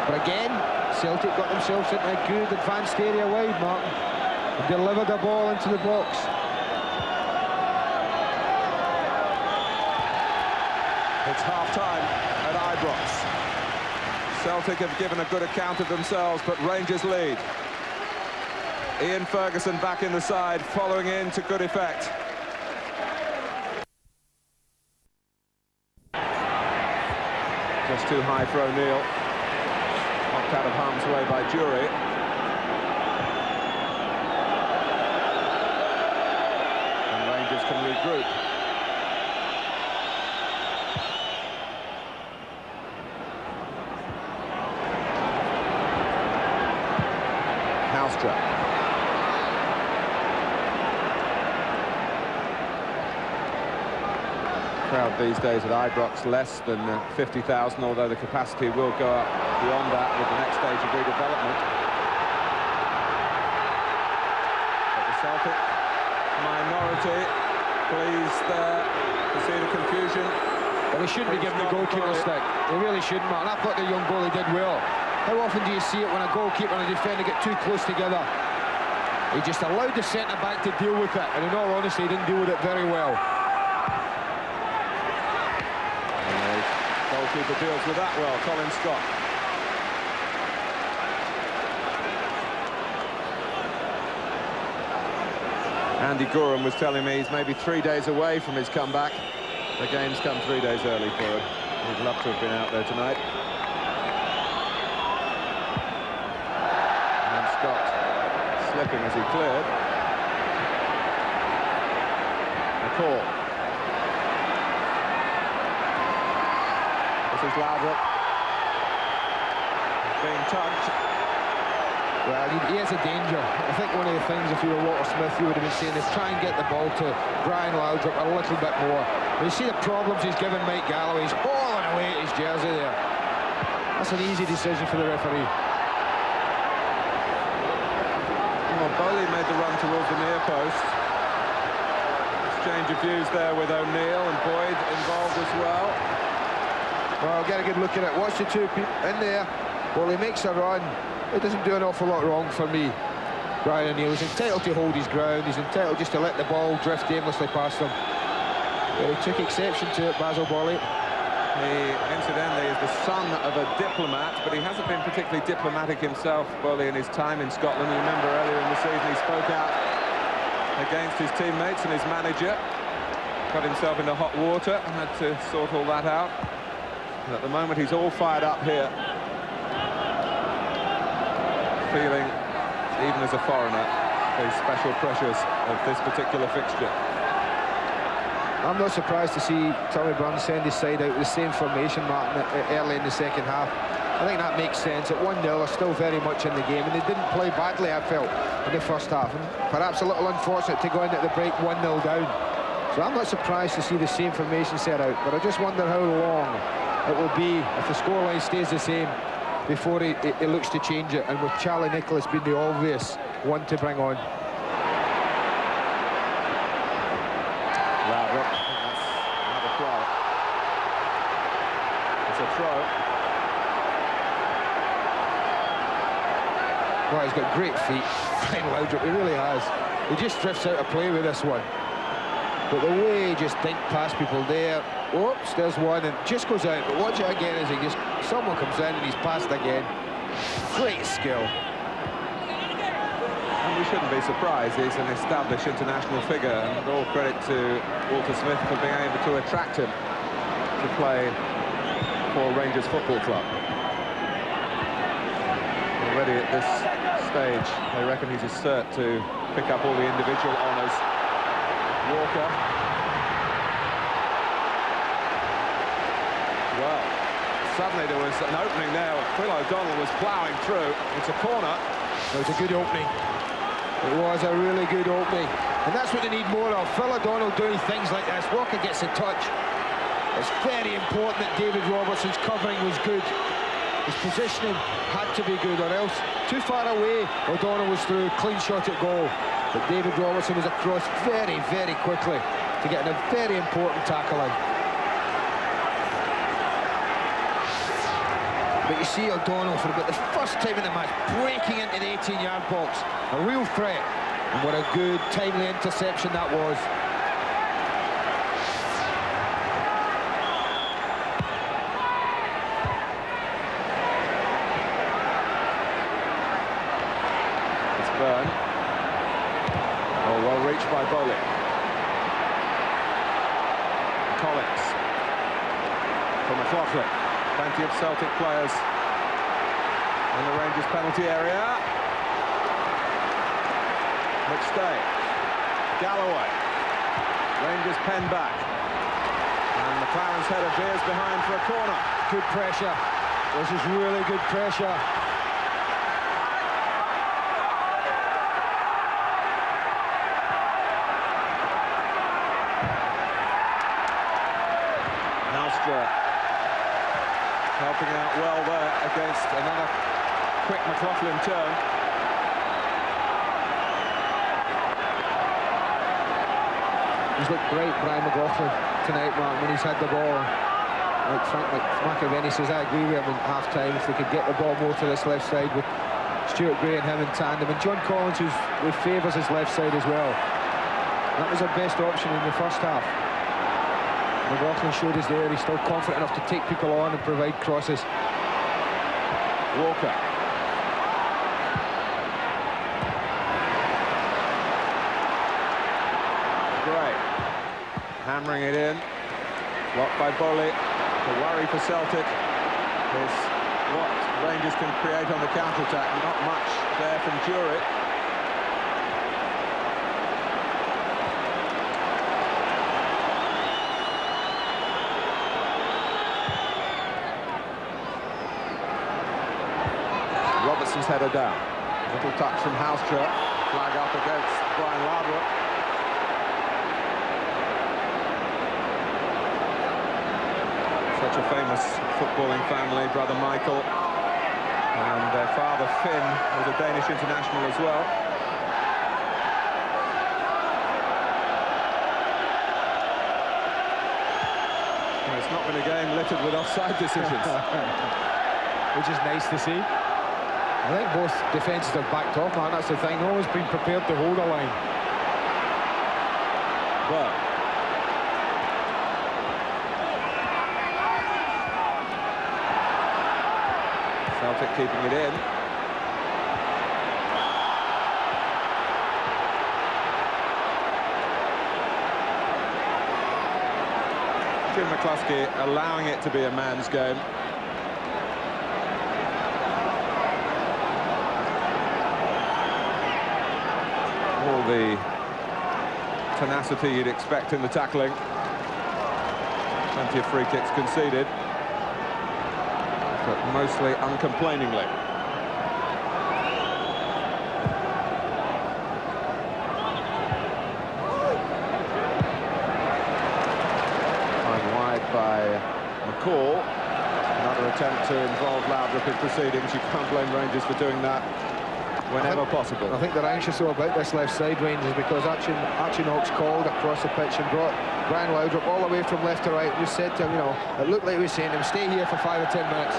But again, Celtic got themselves into a good advanced area wide, Martin, and delivered a ball into the box. It's half-time at Ibrox. Celtic have given a good account of themselves, but Rangers lead. Ian Ferguson back in the side, following in to good effect. Just too high for O'Neill. Knocked out of harm's way by Jury. And Rangers can regroup. Halstra. Crowd these days at Ibrox less than 50,000, although the capacity will go up beyond that with the next stage of redevelopment. But the Celtic minority pleased to see the confusion. Well, they shouldn't be giving the goalkeeper a stick. They really shouldn't, Martin. I thought the young goalie did well. How often do you see it when a goalkeeper and a defender get too close together? He just allowed the centre-back to deal with it, and in all honesty, he didn't deal with it very well. Goalkeeper deals with that well, Colin Scott. Andy Gorham was telling me he's maybe 3 days away from his comeback. The game's come 3 days early for him. He'd love to have been out there tonight. And Scott slipping as he cleared. A call. This is Ladbrokes. Being touched. Well, he is a danger. I think one of the things, if you were Walter Smith, you would have been saying is try and get the ball to Brian Ladbrokes a little bit more. You see the problems he's given Mike Galloway. He's bawling away at his jersey there. That's an easy decision for the referee. Well, Bowley made the run towards the near post. Exchange of views there with O'Neill and Boyd involved as well. Well, get a good look at it. Watch the two people in there. Well, he makes a run. It doesn't do an awful lot wrong for me. Brian O'Neill is entitled to hold his ground. He's entitled just to let the ball drift aimlessly past him. He took exception to it, Basil Bowley. He, incidentally, is the son of a diplomat, but he hasn't been particularly diplomatic himself, Bowley, in his time in Scotland. You remember earlier in the season he spoke out against his teammates and his manager. Got himself into hot water and had to sort all that out. And at the moment he's all fired up here. Feeling, even as a foreigner, the special pressures of this particular fixture. I'm not surprised to see Tommy Burns send his side out with the same formation, Martin, early in the second half. I think that makes sense. At 1-0, they're still very much in the game, and they didn't play badly, I felt, in the first half. And perhaps a little unfortunate to go in at the break 1-0 down. So I'm not surprised to see the same formation set out, but I just wonder how long it will be if the scoreline stays the same before he looks to change it, and with Charlie Nicholas being the obvious one to bring on. Ladbrokes, that's another throw. It's a throw. Well, he's got great feet, Brian Ladbrokes, he really has. He just drifts out of play with this one. But the way he just dinked past people there, oops, there's one, and just goes out. But watch it again as he just, someone comes in and he's passed again. Great skill. And we shouldn't be surprised, he's an established international figure, and all credit to Walter Smith for being able to attract him to play for Rangers Football Club. Already at this stage, they reckon he's a cert to pick up all the individual honours. Walker. Well, suddenly there was an opening there. Phil O'Donnell was ploughing through. It's a corner. It was a good opening. It was a really good opening. And that's what they need more of. Phil O'Donnell doing things like this. Walker gets a touch. It's very important that David Robertson's covering was good. His positioning had to be good, or else too far away. O'Donnell was through, clean shot at goal. But David Robertson was across very, very quickly to get in a very important tackle in. But you see O'Donnell for about the first time in the match breaking into the 18-yard box. A real threat. And what a good, timely interception that was. It's Byrne. Oh, well reached by Bowley. Collins. For McLaughlin. Plenty of Celtic players in the Rangers penalty area. McStay. Galloway. Rangers pen back. And McLaren's header veers behind for a corner. Good pressure. This is really good pressure. Helping out well there against another quick McLaughlin turn. He's looked great, Brian McLaughlin, tonight, Mark, when he's had the ball. Like Frank McAvenny says, I agree with him in half-time. If they could get the ball more to this left side with Stuart Gray and him in tandem. And John Collins, who favours his left side as well. That was their best option in the first half. McLaughlin showed us there, he's still confident enough to take people on and provide crosses. Walker. Gray. Hammering it in. Blocked by Boley. The worry for Celtic is what Rangers can create on the counter-attack. Not much there from Jury. Robertson's header down. Little touch from Houstra. Flag up against Brian Lardner. Such a famous footballing family, brother Michael. And their father Finn was a Danish international as well. And it's not been a game littered with offside decisions. Which is nice to see. I think both defences have backed off, man. That's the thing. No one's been prepared to hold a line. Well, Celtic keeping it in. Jim McCluskey allowing it to be a man's game. All the tenacity you'd expect in the tackling. Plenty of free kicks conceded, but mostly uncomplainingly. Fine wide by McCall. Another attempt to involve Laudrup in proceedings. You can't blame Rangers for doing that whenever possible. I think they're anxious though about this left side, Rangers, because Archie Knox called across the pitch and brought Brian Laudrup all the way from left to right. We said to him, you know, it looked like we were saying to him, stay here for 5 or 10 minutes.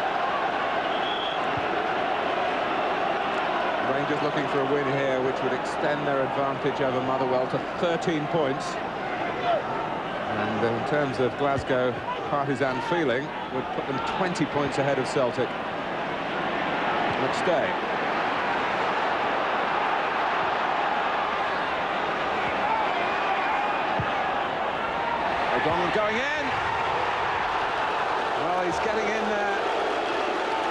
Rangers looking for a win here, which would extend their advantage over Motherwell to 13 points. And in terms of Glasgow partisan feeling, would put them 20 points ahead of Celtic. McStay. O'Donnell going in. Well, he's getting in there.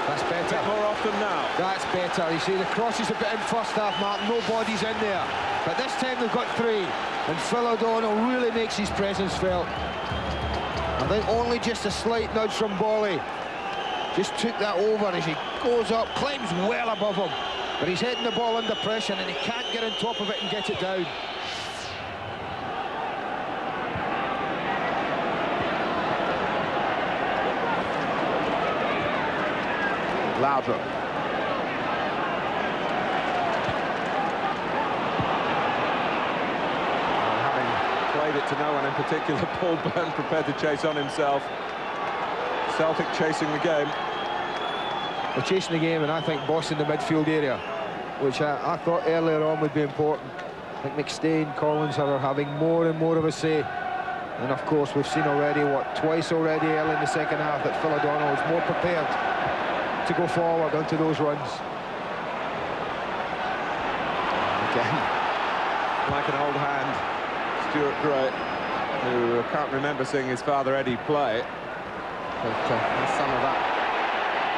That's better. A bit more often now. That's better. You see, the cross is a bit in first half, Mark. Nobody's in there. But this time they've got 3. And Phil O'Donnell really makes his presence felt. I think only just a slight nudge from Boley. Just took that over as he goes up, climbs well above him. But he's hitting the ball under pressure and he can't get on top of it and get it down. Laudrup. Having played it to no one in particular, Paul Byrne prepared to chase on himself. Celtic chasing the game. They're chasing the game and I think bossing the midfield area, which I thought earlier on would be important. I think McStay and Collins are having more and more of a say. And of course we've seen already, twice already early in the second half that Phil O'Donnell is more prepared to go forward onto those runs. Again, like an old hand, Stuart Gray, who can't remember seeing his father Eddie play, but has some of that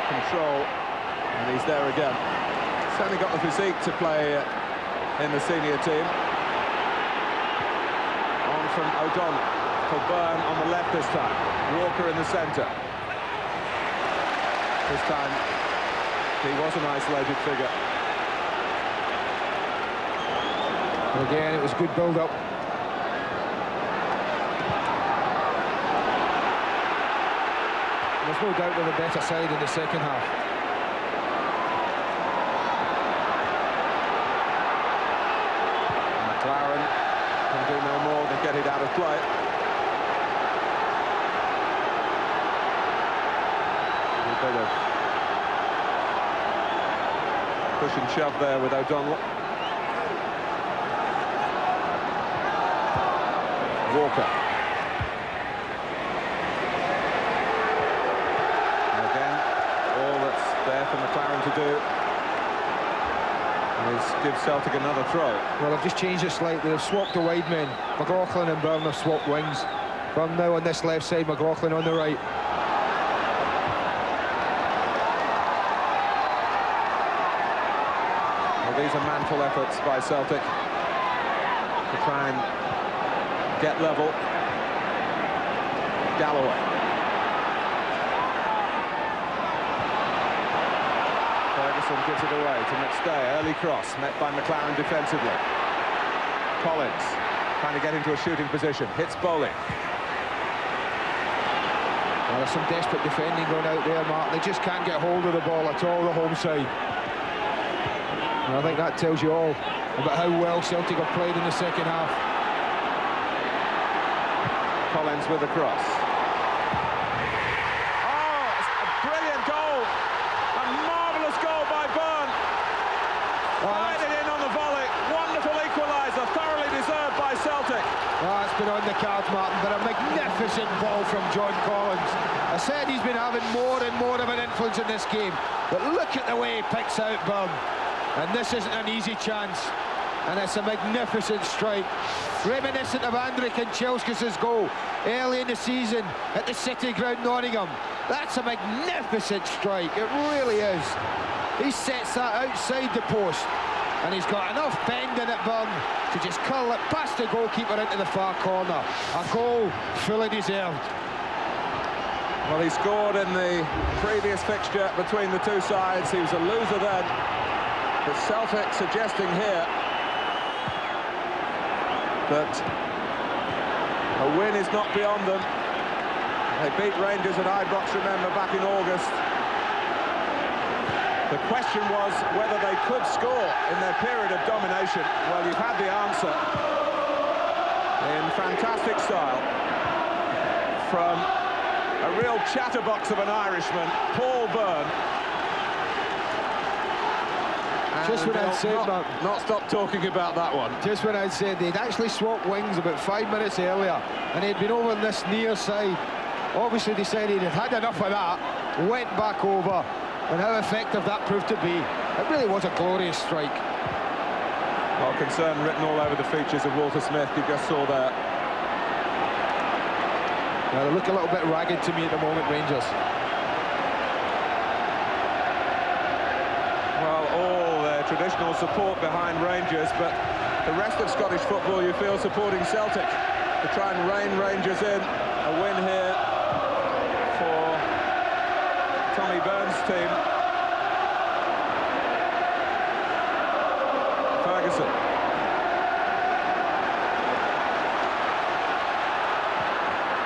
control, and he's there again. Certainly got the physique to play in the senior team. On from O'Donnell, for Byrne on the left this time, Walker in the centre. This time, he was an isolated figure. Again, it was good build-up. There's no doubt they're the better side in the second half. McLaren can do no more than get it out of play. A bit of push and shove there with O'Donnell. Walker. And again, all that's there for McLaren to do. Gives Celtic another throw. Well, they've just changed it slightly. They've swapped the wide men. McLaughlin and Byrne have swapped wings. Byrne now on this left side, McLaughlin on the right. Well, these are manful efforts by Celtic to try and get level. Galloway. Ferguson gives it away to McStay. Early cross met by McLaren defensively. Collins trying to get into a shooting position. Hits Bowling. Well, there's some desperate defending going out there, Mark. They just can't get hold of the ball at all, the home side. And I think that tells you all about how well Celtic have played in the second half. Collins with the cross. Oh, it's been on the cards, Martin, but a magnificent ball from John Collins. I said he's been having more and more of an influence in this game, but look at the way he picks out Byrne. And this isn't an easy chance, and it's a magnificent strike. Reminiscent of Andrej Kanchelskis' goal early in the season at the City Ground, Nottingham. That's a magnificent strike, it really is. He sets that outside the post, and he's got enough bend in it, Byrne, to just curl it past the goalkeeper into the far corner. A goal fully deserved. Well, he scored in the previous fixture between the two sides. He was a loser then. But Celtic suggesting here that a win is not beyond them. They beat Rangers at Ibrox, remember, back in August. The question was whether they could score in their period of domination. Well, you've had the answer in fantastic style from a real chatterbox of an Irishman, Paul Byrne. Just when I'd said that, not stop talking about that one. Just when I'd said they'd actually swapped wings about 5 minutes earlier, and he'd been over on this near side. Obviously decided he'd had enough of that, went back over. And how effective that proved to be. It really was a glorious strike. Well, concern written all over the features of Walter Smith, you just saw there. Now, they look a little bit ragged to me at the moment, Rangers. Well, all their traditional support behind Rangers, but the rest of Scottish football, you feel, supporting Celtic to try and rein Rangers in. A win here for Tommy Byrne's team. Ferguson.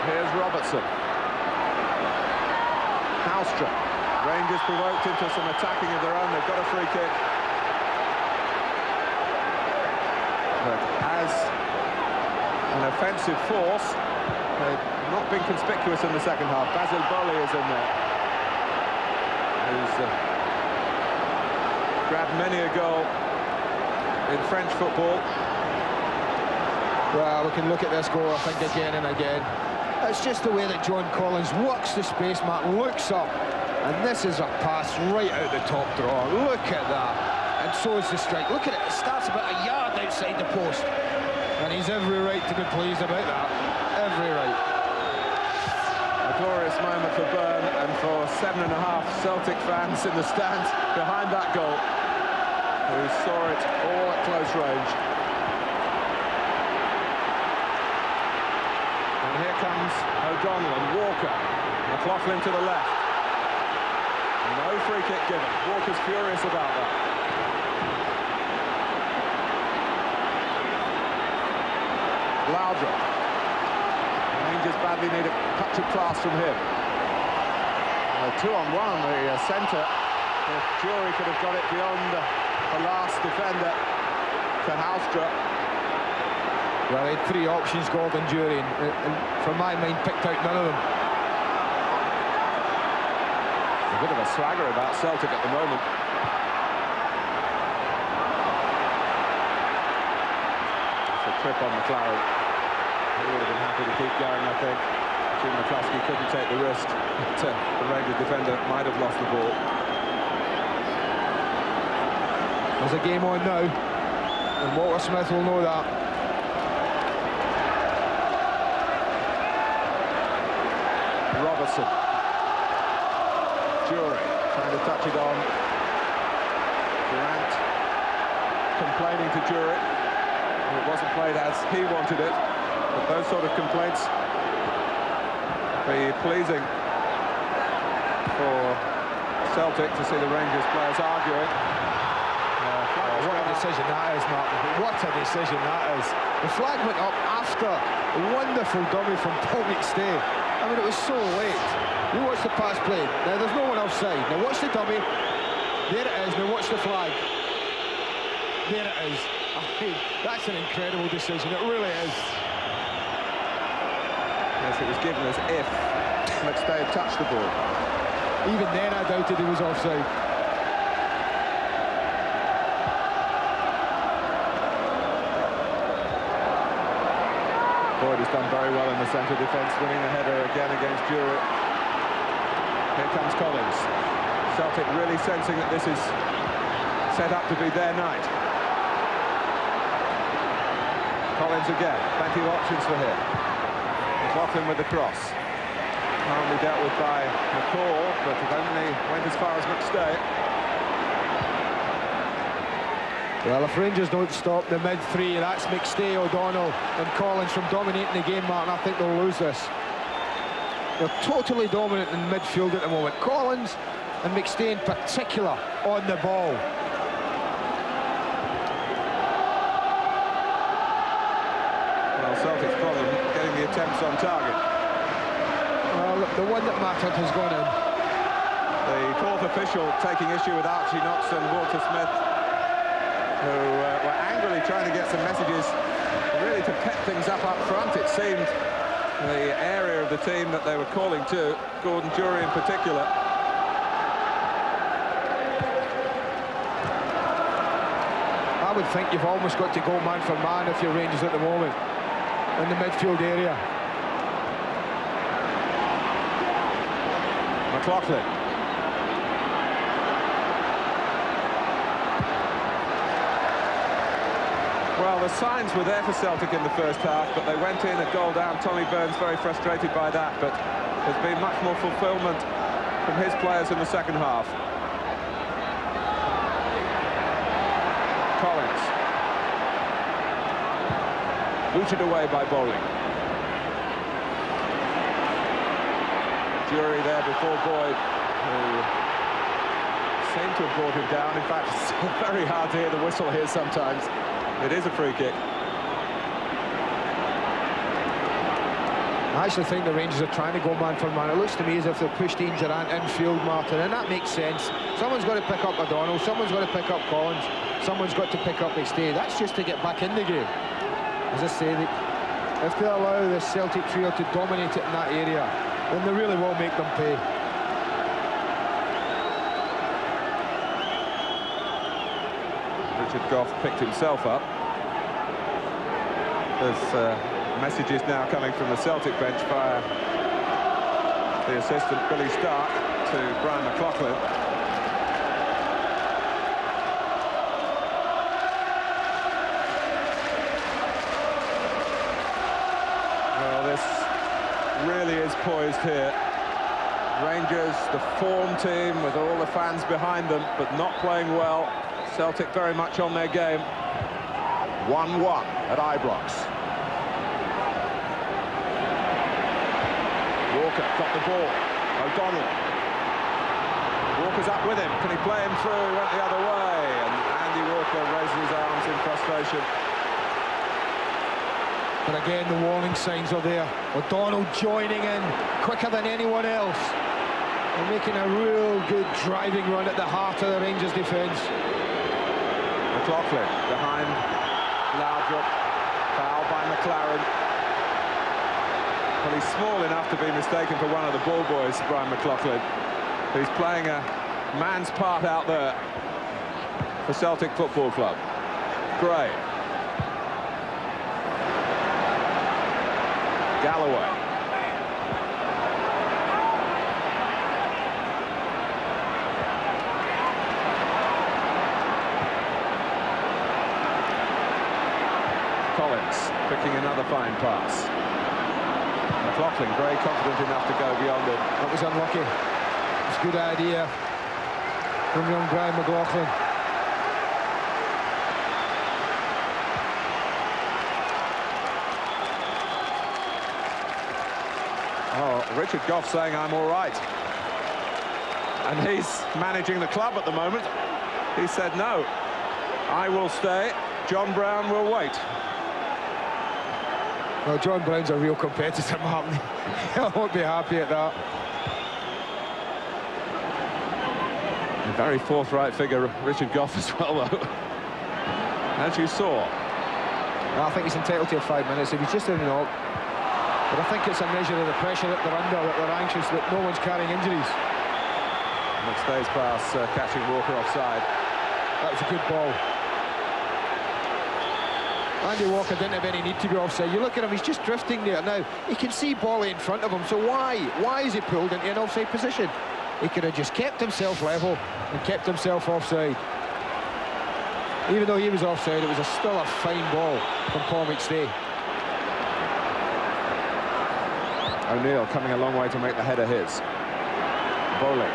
Here's Robertson. Halstra. Rangers provoked into some attacking of their own. They've got a free kick. But as an offensive force, they've not been conspicuous in the second half. Basil Boli is in there. Who's grabbed many a goal in French football. Well, we can look at this goal, I think, again and again. It's just the way that John Collins works the space, Mark, looks up, and this is a pass right out the top drawer. Look at that. And so is the strike. Look at it. It starts about a yard outside the post. And he's every right to be pleased about that. Every right. A glorious moment for Byrne and for 7.5 Celtic fans in the stands behind that goal, who saw it all at close range. And here comes O'Donnell and Walker. McLaughlin to the left. No free kick given. Walker's furious about that. Loudra. Rangers badly need a touch of class from him. 2-on-1, the centre. If Jury could have got it beyond the last defender to Halstra. Well, he had 3 options, Gordon Jury, and from my mind, picked out none of them. A bit of a swagger about Celtic at the moment. It's a trip on McLaren. He would have been happy to keep going, I think. Jim McCluskey couldn't take the risk. The Rangers defender might have lost the ball. There's a game on now, and Walter Smith will know that. Robertson. Jury trying to touch it on. Durant complaining to Jury. It wasn't played as he wanted it, but those sort of complaints be pleasing for Celtic to see the Rangers players arguing. What a decision that is, Martin. What a decision that is. The flag went up after a wonderful dummy from Paul McStay. I mean, it was so late. You watch the pass played. Now, there's no one offside. Now, watch the dummy. There it is. Now, watch the flag. There it is. I mean, that's an incredible decision. It really is. Yes, it was given as if McStay had touched the ball. Even then, I doubted he was offside. Boyd has done very well in the centre defence, winning the header again against Jury. Here comes Collins. Celtic really sensing that this is set up to be their night. Collins again, plenty of options for him. McLaughlin with the cross. Calmly dealt with by McCall, but it only went as far as McStay. Well, if Rangers don't stop the mid-three, that's McStay, O'Donnell and Collins from dominating the game, Martin. I think they'll lose this. They're totally dominant in midfield at the moment. Collins and McStay in particular on the ball. Well, Celtic's problem getting the attempts on target. Well, the one that mattered has gone in. The fourth official taking issue with Archie Knox and Walter Smith, who were angrily trying to get some messages, really to pep things up front. It seemed the area of the team that they were calling to, Gordon Jury in particular. I would think you've almost got to go man for man if you're Rangers at the moment in the midfield area. McLaughlin. Well, the signs were there for Celtic in the first half, but they went in a goal down. Tommy Burns very frustrated by that, but there's been much more fulfilment from his players in the second half. Collins. Booted away by Bowling. Jury there before Boyd, who seemed to have brought him down. In fact, it's very hard to hear the whistle here sometimes. It is a free kick. I actually think the Rangers are trying to go man for man. It looks to me as if they've pushed Ian Durant infield, Martin, and that makes sense. Someone's got to pick up O'Donnell, someone's got to pick up Collins, someone's got to pick up McStay. That's just to get back in the game. As I say, if they allow the Celtic trio to dominate it in that area, then they really will make them pay. Richard Gough picked himself up. There's messages now coming from the Celtic bench via the assistant Billy Stark to Brian McLaughlin. Well, this really is poised here. Rangers, the form team with all the fans behind them, but not playing well. Celtic very much on their game. 1-1 at Ibrox. Walker got the ball. O'Donnell. Walker's up with him. Can he play him through? He went the other way. And Andy Walker raises his arms in frustration. But again, the warning signs are there. O'Donnell joining in quicker than anyone else. And making a real good driving run at the heart of the Rangers defence. McLaughlin behind Laudrup. Foul by McLaren. Well, he's small enough to be mistaken for one of the ball boys, Brian McLaughlin, who's playing a man's part out there for Celtic Football Club. Gray. Galloway. picking another fine pass. McLaughlin very confident enough to go beyond it. That was unlucky. It's a good idea from young Brian McLaughlin. Oh, Richard Gough saying I'm all right. And he's managing the club at the moment. He said, no, I will stay. John Brown will wait. Well, John Brown's a real competitor, Martin. He won't be happy at that. A very forthright figure, Richard Gough as well, though. As you saw. I think he's entitled to 5 minutes if he's just in and out. But I think it's a measure of the pressure that they're under, that they're anxious, that no one's carrying injuries. McStay's pass catching Walker offside. That was a good ball. Andy Walker didn't have any need to be offside. You look at him, he's just drifting there now. He can see Bolly in front of him, so why? Why is he pulled into an offside position? He could have just kept himself level and kept himself offside. Even though he was offside, it was still a fine ball from Paul McStay. O'Neill coming a long way to make the header his. Bolly.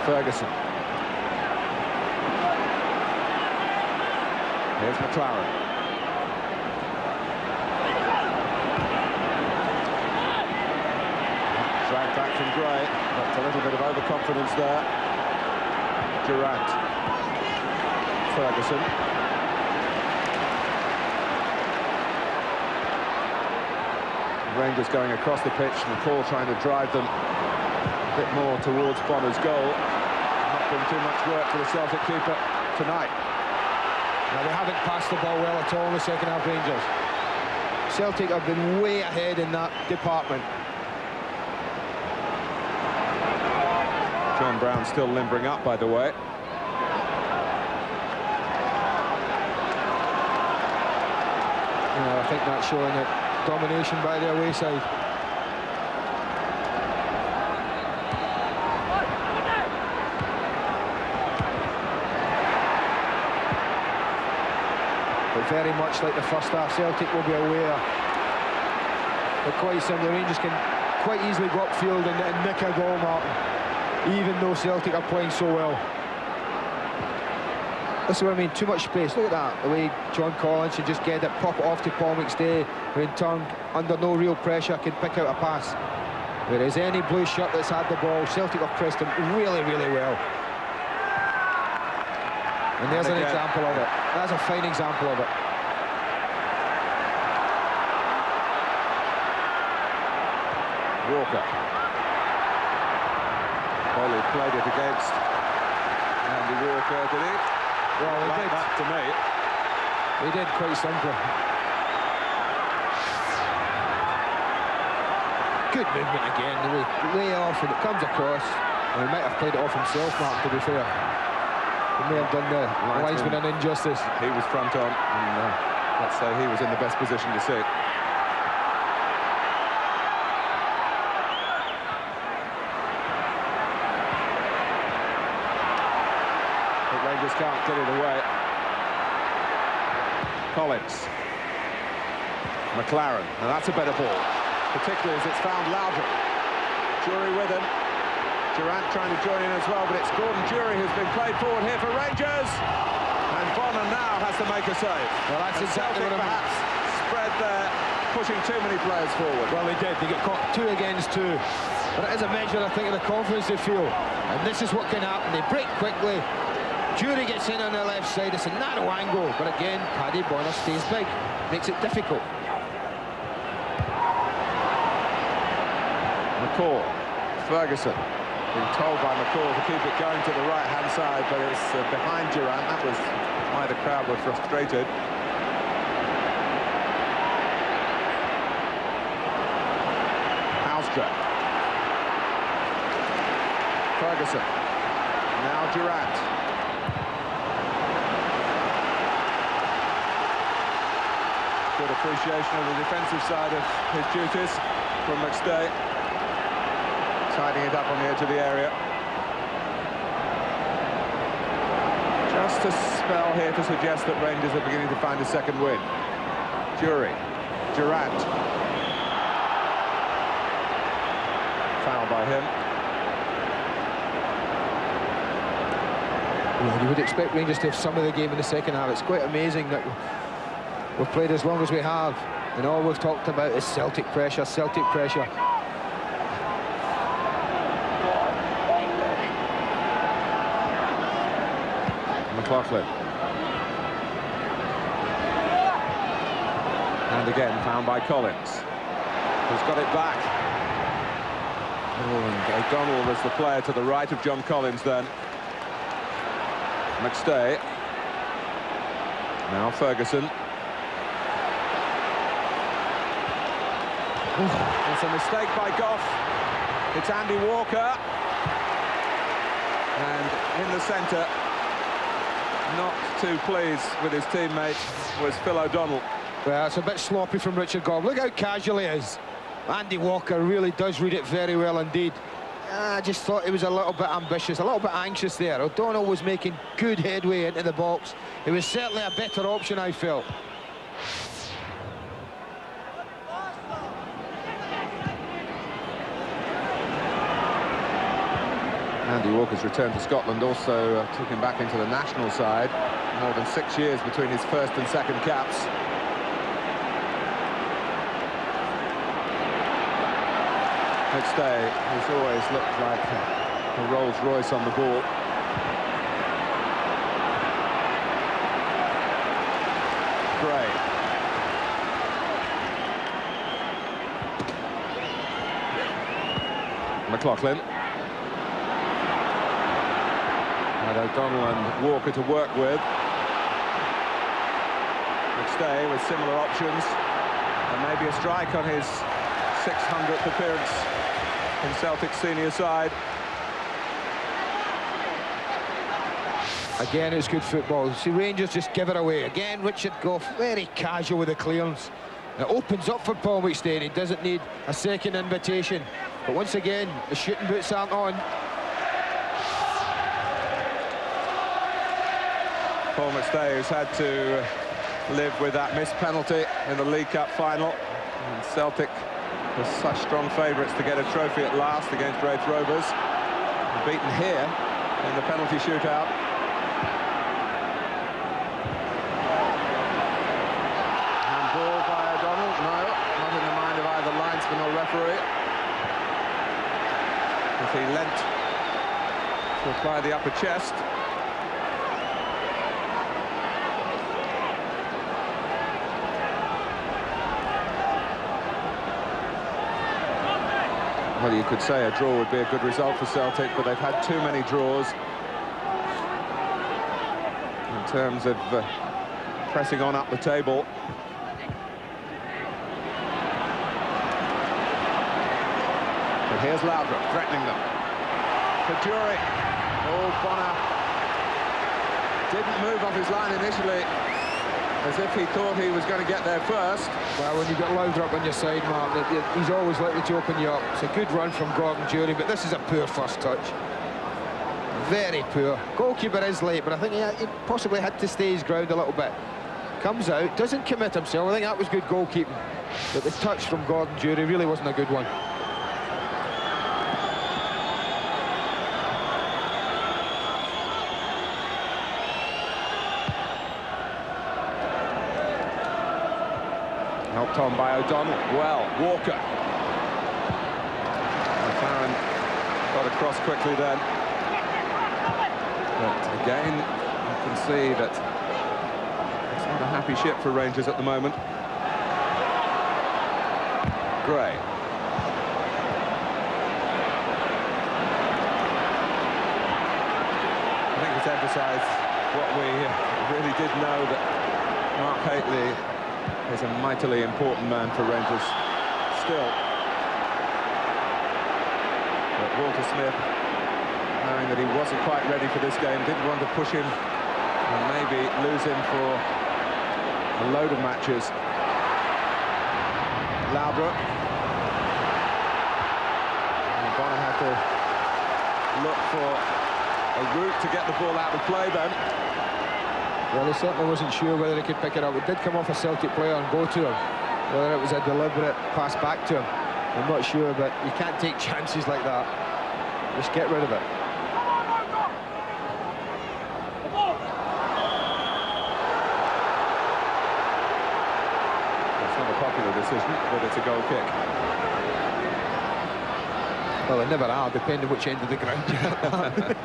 Ferguson. Here's McLaren. Dragged back from Gray, but a little bit of overconfidence there. Durant. Ferguson. Rangers going across the pitch, McCall trying to drive them a bit more towards Bonner's goal. Not been too much work for the Celtic keeper tonight. Now, they haven't passed the ball well at all in the second half, Rangers. Celtic have been way ahead in that department. John Brown still limbering up, by the way. I think that's showing it. Domination by the away side. But very much like the first half, Celtic will be aware that quite simply Rangers can quite easily go upfield and nick a goal, Martin, even though Celtic are playing so well. This is what I mean, too much space. Look at that, the way John Collins should just get it, pop it off to Paul McStay, who in turn, under no real pressure, can pick out a pass. Whereas any blue shirt that's had the ball, Celtic have pressed him really, really well. And there's an example of it. That's a fine example of it. Walker. Bolly played it against Andy Walker, did he? Well, he like did. That to me. He did, quite simply. Good movement again, the way off and it comes across. Well, he might have played it off himself, Mark, to be fair. He may have done the linesman an injustice. He was front on, and let's say he was in the best position to see. Rangers can't get it away. Collins. McLaren, and that's a better ball, particularly as it's found Loudon. Jury with him. Durant trying to join in as well, but it's Gordon Jury who's been played forward here for Rangers. And Bonner now has to make a save. Well, that's exactly what I mean. Perhaps spread there, pushing too many players forward. Well, they did. They get caught 2 against 2. But it is a measure, I think, of the confidence they feel. And this is what can happen. They break quickly. Jury gets in on the left side. It's a narrow angle, but again, Paddy Bonner stays big, makes it difficult. McCall, Ferguson, being told by McCall to keep it going to the right-hand side, but it's behind Durant. That was why the crowd were frustrated. Houstra. Ferguson. Now Durant. Good appreciation of the defensive side of his duties from McStay. Tidying it up on the edge of the area. Just a spell here to suggest that Rangers are beginning to find a second win. Durant. Foul by him. Well, you would expect Rangers to have some of the game in the second half. It's quite amazing that we've played as long as we have, and all we've talked about is Celtic pressure, Celtic pressure. McLaughlin. And again found by Collins, who's got it back. Oh, and O'Donnell was the player to the right of John Collins then. McStay. Now Ferguson. It's a mistake by Goff. It's Andy Walker. And in the centre, not too pleased with his teammate, was Phil O'Donnell. Well, it's a bit sloppy from Richard Goff. Look how casual he is. Andy Walker really does read it very well indeed. I just thought he was a little bit ambitious, a little bit anxious there. O'Donnell was making good headway into the box. It was certainly a better option, I felt. Andy Walker's return to Scotland also took him back into the national side. More than 6 years between his first and second caps. McStay, who's always looked like a Rolls Royce on the ball. Gray. McLaughlin. And O'Donnell and Walker to work with. McStay with similar options. And maybe a strike on his 600th appearance in Celtic's senior side. Again, it's good football. See, Rangers just give it away. Again, Richard Goff, very casual with the clearance. It opens up for Paul McStay. He doesn't need a second invitation. But once again, the shooting boots aren't on. Paul McStay, who's had to live with that missed penalty in the League Cup final. And Celtic were such strong favourites to get a trophy at last against Wraith Rovers. Beaten here in the penalty shootout. Handball by O'Donnell. No, not in the mind of either linesman or referee. As he leant to apply the upper chest. Well, you could say a draw would be a good result for Celtic, but they've had too many draws in terms of pressing on up the table. But here's Laudrup threatening them. Kajuri. Oh, Bonner didn't move off his line initially, as if he thought he was going to get there first. Well, when you've got Laudrup on your side, Mark, he's always likely to open you up. It's a good run from Gordon Durie, but this is a poor first touch. Very poor. Goalkeeper is late, but I think he possibly had to stay his ground a little bit. Comes out, doesn't commit himself. I think that was good goalkeeping. But the touch from Gordon Durie really wasn't a good one. Helped on by O'Donnell. Well, Walker. McLaren got across quickly then. But again, you can see that it's not a happy ship for Rangers at the moment. Gray. I think it's emphasised what we really did know, that Mark Hateley is a mightily important man for Rangers still. But Walter Smith, knowing that he wasn't quite ready for this game, didn't want to push him and maybe lose him for a load of matches. Laudrup. And Bonner had to look for a route to get the ball out of play then. Well, he certainly wasn't sure whether he could pick it up. It did come off a Celtic player and go to him. Whether it was a deliberate pass back to him, I'm not sure, but you can't take chances like that. Just get rid of it. It's not a popular decision, but it's a goal kick. Well, they never are, depending which end of the ground you're at.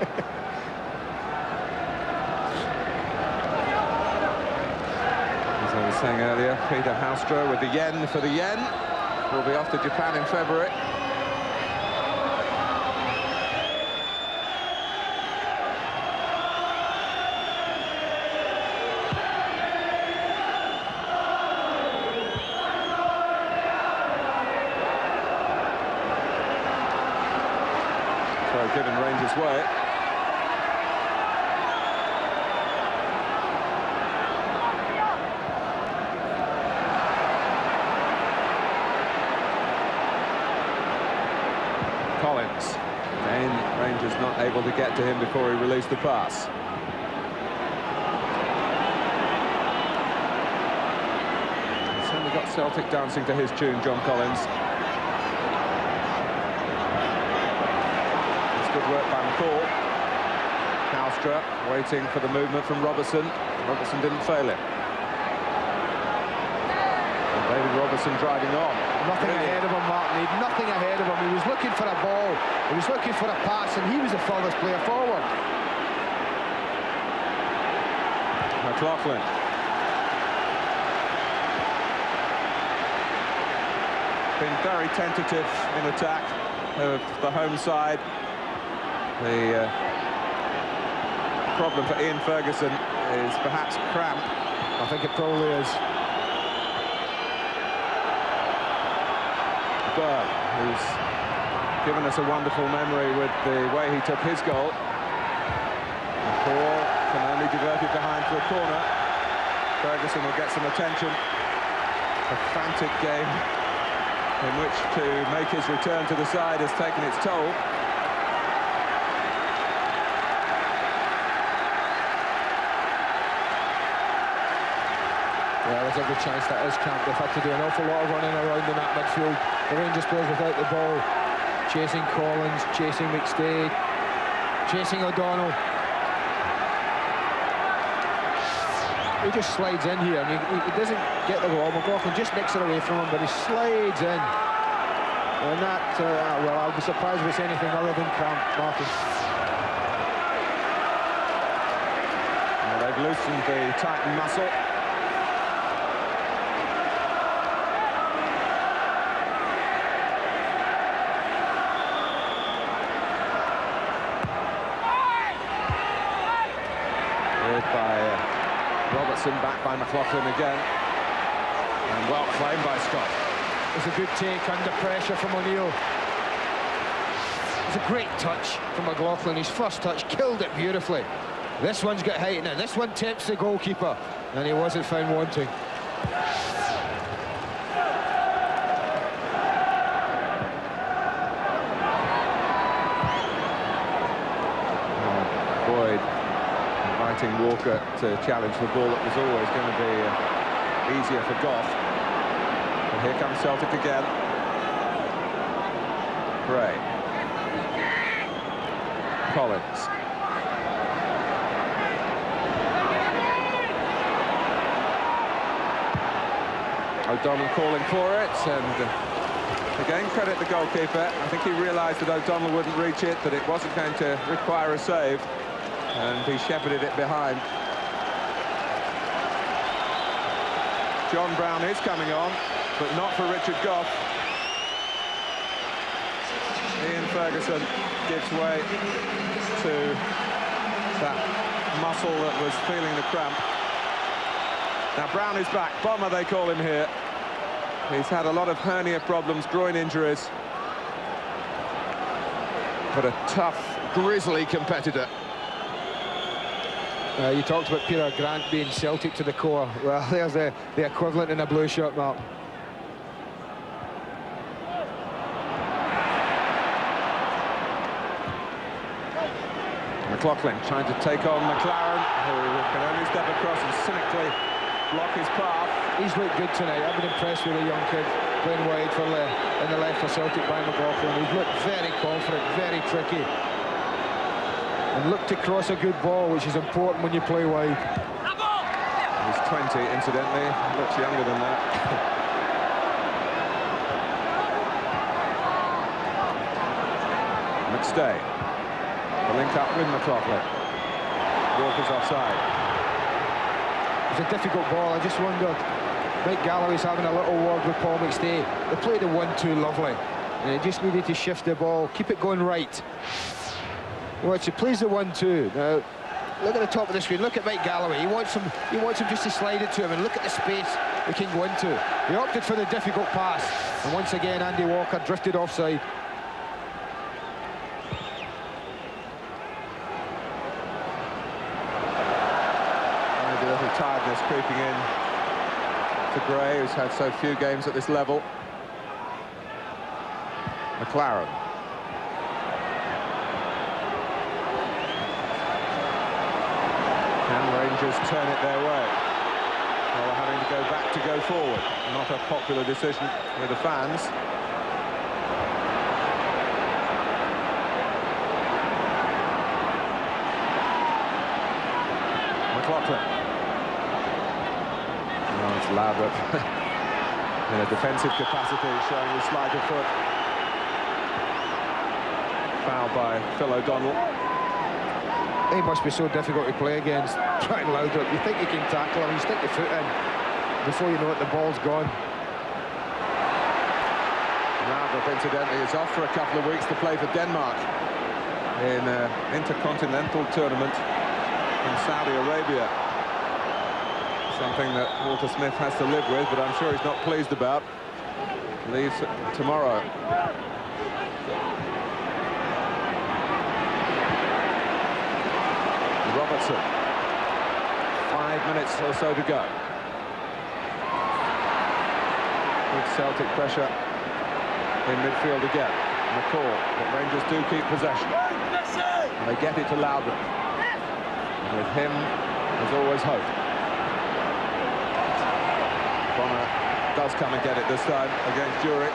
As I was saying earlier, Peter Haustra with the yen for the yen. Will be off to Japan in February. Throw given Rangers' way. Collins. Again, Rangers not able to get to him before he released the pass. He's certainly got Celtic dancing to his tune, John Collins. It's good work by McCall. Haustra waiting for the movement from Robertson. Robertson didn't fail him. And David Robertson driving on. Nothing ahead of him, Martin. He had nothing ahead of him. He was looking for a ball. He was looking for a pass, and he was the furthest player forward. McLaughlin. Been very tentative in attack of the home side. The problem for Ian Ferguson is perhaps cramp. I think it probably is. Burr, who's given us a wonderful memory with the way he took his goal. McCall can only divert it behind for a corner. Ferguson will get some attention. A frantic game in which to make his return to the side has taken its toll. Yeah, there's every chance that is camp. They've had to do an awful lot of running around in that midfield. The Rangers players without the ball, chasing Collins, chasing McStay, chasing O'Donnell. He just slides in here, and he doesn't get the ball. McLaughlin just nicks it away from him, but he slides in. And that, well, I'll be surprised if it's anything other than cramp, Martin. Well, they've loosened the tightened muscle. By Robertson, back by McLaughlin again, and well claimed by Scott. It's a good take under pressure from O'Neill. It's a great touch from McLaughlin. His first touch killed it beautifully. This one's got height now. This one tips the goalkeeper, and he wasn't found wanting. Boyd inviting Walker to challenge the ball that was always going to be easier for Goff. And here comes Celtic again. Gray. Collins. O'Donnell calling for it, and again credit the goalkeeper. I think he realised that O'Donnell wouldn't reach it, that it wasn't going to require a save, and he shepherded it behind. John Brown is coming on, but not for Richard Goff. Ian Ferguson gives way to that muscle that was feeling the cramp. Now Brown is back. Bomber, they call him here. He's had a lot of hernia problems, groin injuries, but a tough, grisly competitor. You talked about Peter Grant being Celtic to the core. Well, there's the equivalent in a blue shirt, Mark. McLaughlin trying to take on McLaren, who can only step across and cynically block his path. He's looked good tonight. I've been impressed with the young kid playing wide for in the left for Celtic by McLaughlin. He's looked very confident, very tricky, and looked to cross a good ball, which is important when you play wide. He's 20, incidentally. Looks younger than that. McStay. The link up with McLaughlin. Walker's offside. It's a difficult ball. I just wondered, Mike Galloway's having a little word with Paul McStay. They played the 1-2 lovely, and he just needed to shift the ball, keep it going right. Watch, he plays the 1-2. Now, look at the top of the screen. Look at Mike Galloway. He wants him just to slide it to him, and look at the space he can go into. He opted for the difficult pass, and once again, Andy Walker drifted offside. Tiredness creeping in to Gray, who's had so few games at this level. McLaren. Can Rangers turn it their way? Well, having to go back to go forward. Not a popular decision with the fans. McLaughlin. It's Laudrup in a defensive capacity, showing his sleight of foot. Foul by Phil O'Donnell. He must be so difficult to play against, Brian Laudrup. You think you can tackle him, you stick your foot in. Before you know it, the ball's gone. Laudrup, incidentally, is off for a couple of weeks to play for Denmark in an intercontinental tournament in Saudi Arabia. Something that Walter Smith has to live with, but I'm sure he's not pleased about. Leaves tomorrow. Robertson. 5 minutes or so to go. Good Celtic pressure in midfield again. McCall, but Rangers do keep possession. And they get it to Laudrup. And with him, there's always hope. Bonner does come and get it this time against Jury.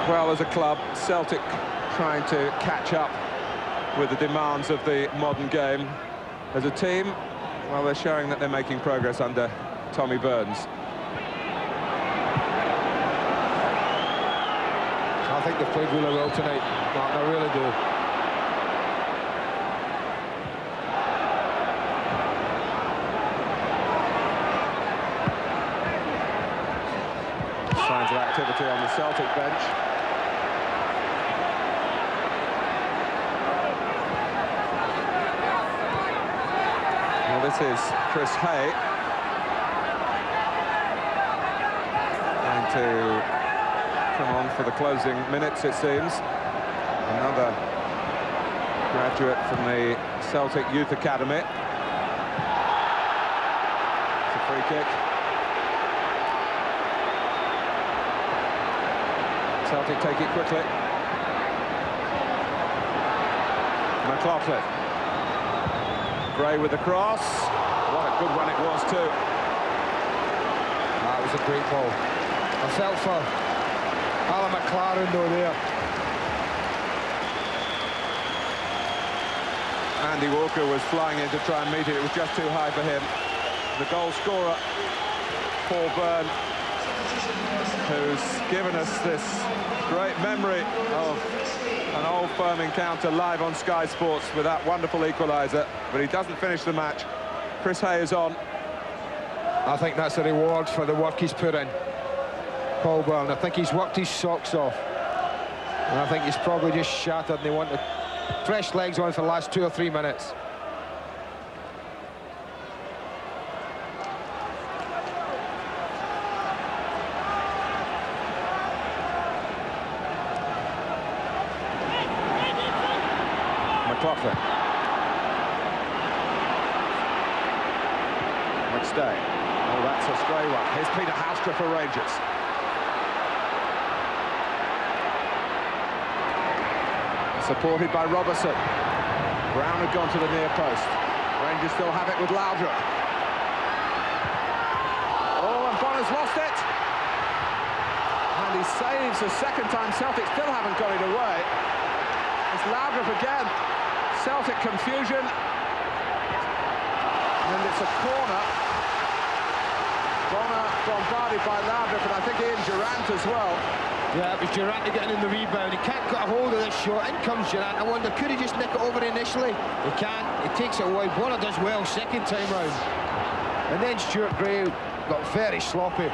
Well, as a club, Celtic trying to catch up with the demands of the modern game. As a team, well, they're showing that they're making progress under Tommy Burns. I think they've played really well tonight, Mark, I really do. Signs of activity on the Celtic bench. Well, this is Chris Hay. Going to come on for the closing minutes, it seems. Another graduate from the Celtic Youth Academy. It's a free kick. Celtic take it quickly. McLaughlin. Gray with the cross. What a good one it was too. That was a great ball. I felt for Alan McLaren though there. Andy Walker was flying in to try and meet it. It was just too high for him. The goal scorer, Paul Byrne, who's given us this great memory of an old firm encounter live on Sky Sports with that wonderful equaliser, but he doesn't finish the match. Chris Hay is on. I think that's a reward for the work he's put in, Paul Byrne. I think he's worked his socks off, and I think he's probably just shattered, and they want fresh legs on for the last 2 or 3 minutes. McLaughlin. McStay. Oh, that's a stray one. Here's Peter Halstra for Rangers. Supported by Robertson. Brown had gone to the near post. Rangers still have it with Laudrup. Oh, and Bonner's lost it. And he saves a second time. Celtic still haven't got it away. It's Laudrup again. Celtic confusion. And it's a corner. Bonner bombarded by Laudrup, and I think Ian Durant as well. Yeah, it was Durant getting in the rebound. He can't get a hold of this shot. In comes Durant. I wonder, could he just nick it over initially? He can't. He takes it away. Bonner does well second time round. And then Stuart Gray got very sloppy.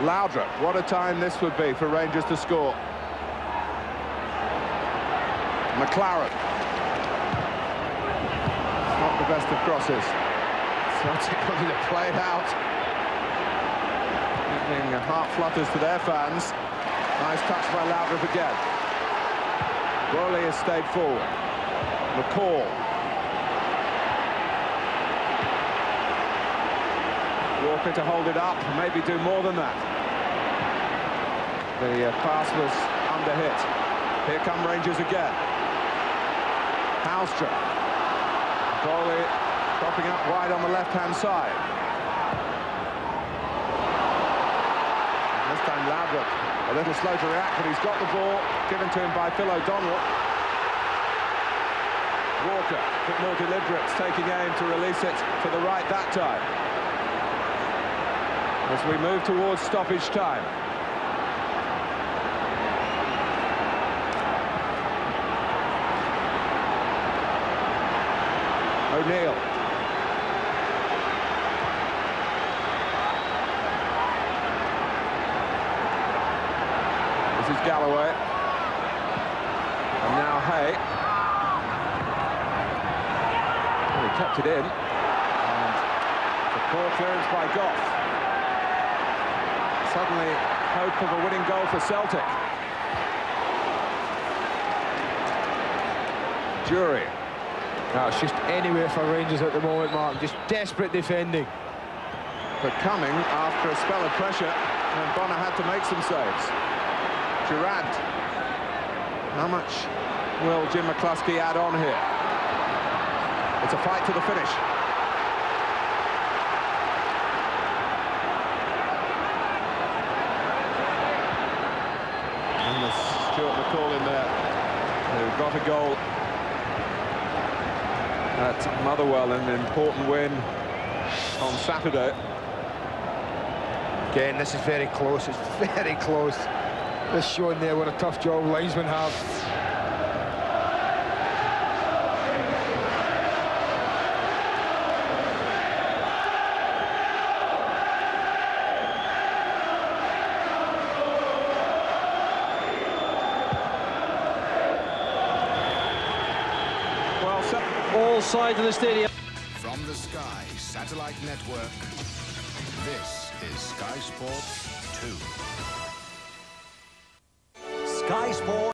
Laudrup, what a time this would be for Rangers to score. McLaren. Not the best of crosses. Celtic looking to play it out. Giving heart flutters to their fans. Nice touch by Laudrup again. Rowley has stayed forward. McCall. Walker to hold it up, maybe do more than that. The pass was under hit. Here come Rangers again. Halstra. Goalie propping up wide on the left-hand side. This time Laudrup a little slow to react, but he's got the ball given to him by Phil O'Donnell. Walker, a bit more deliberate, taking aim to release it to the right that time. As we move towards stoppage time. O'Neill. This is Galloway. And now Hay. Well, he kept it in. And the poor clearance by Goff. Suddenly, hope of a winning goal for Celtic. Jury. No, it's just anywhere for Rangers at the moment, Mark. Just desperate defending. But coming after a spell of pressure, and Bonner had to make some saves. Durant. How much will Jim McCluskey add on here? It's a fight to the finish. And there's Stuart McCall in there, who got a goal at Motherwell, an important win on Saturday. Again, this is very close. It's very close. This showing there what a tough job linesmen have. All sides of the stadium. From the Sky Satellite Network, this is Sky Sports 2. Sky Sports.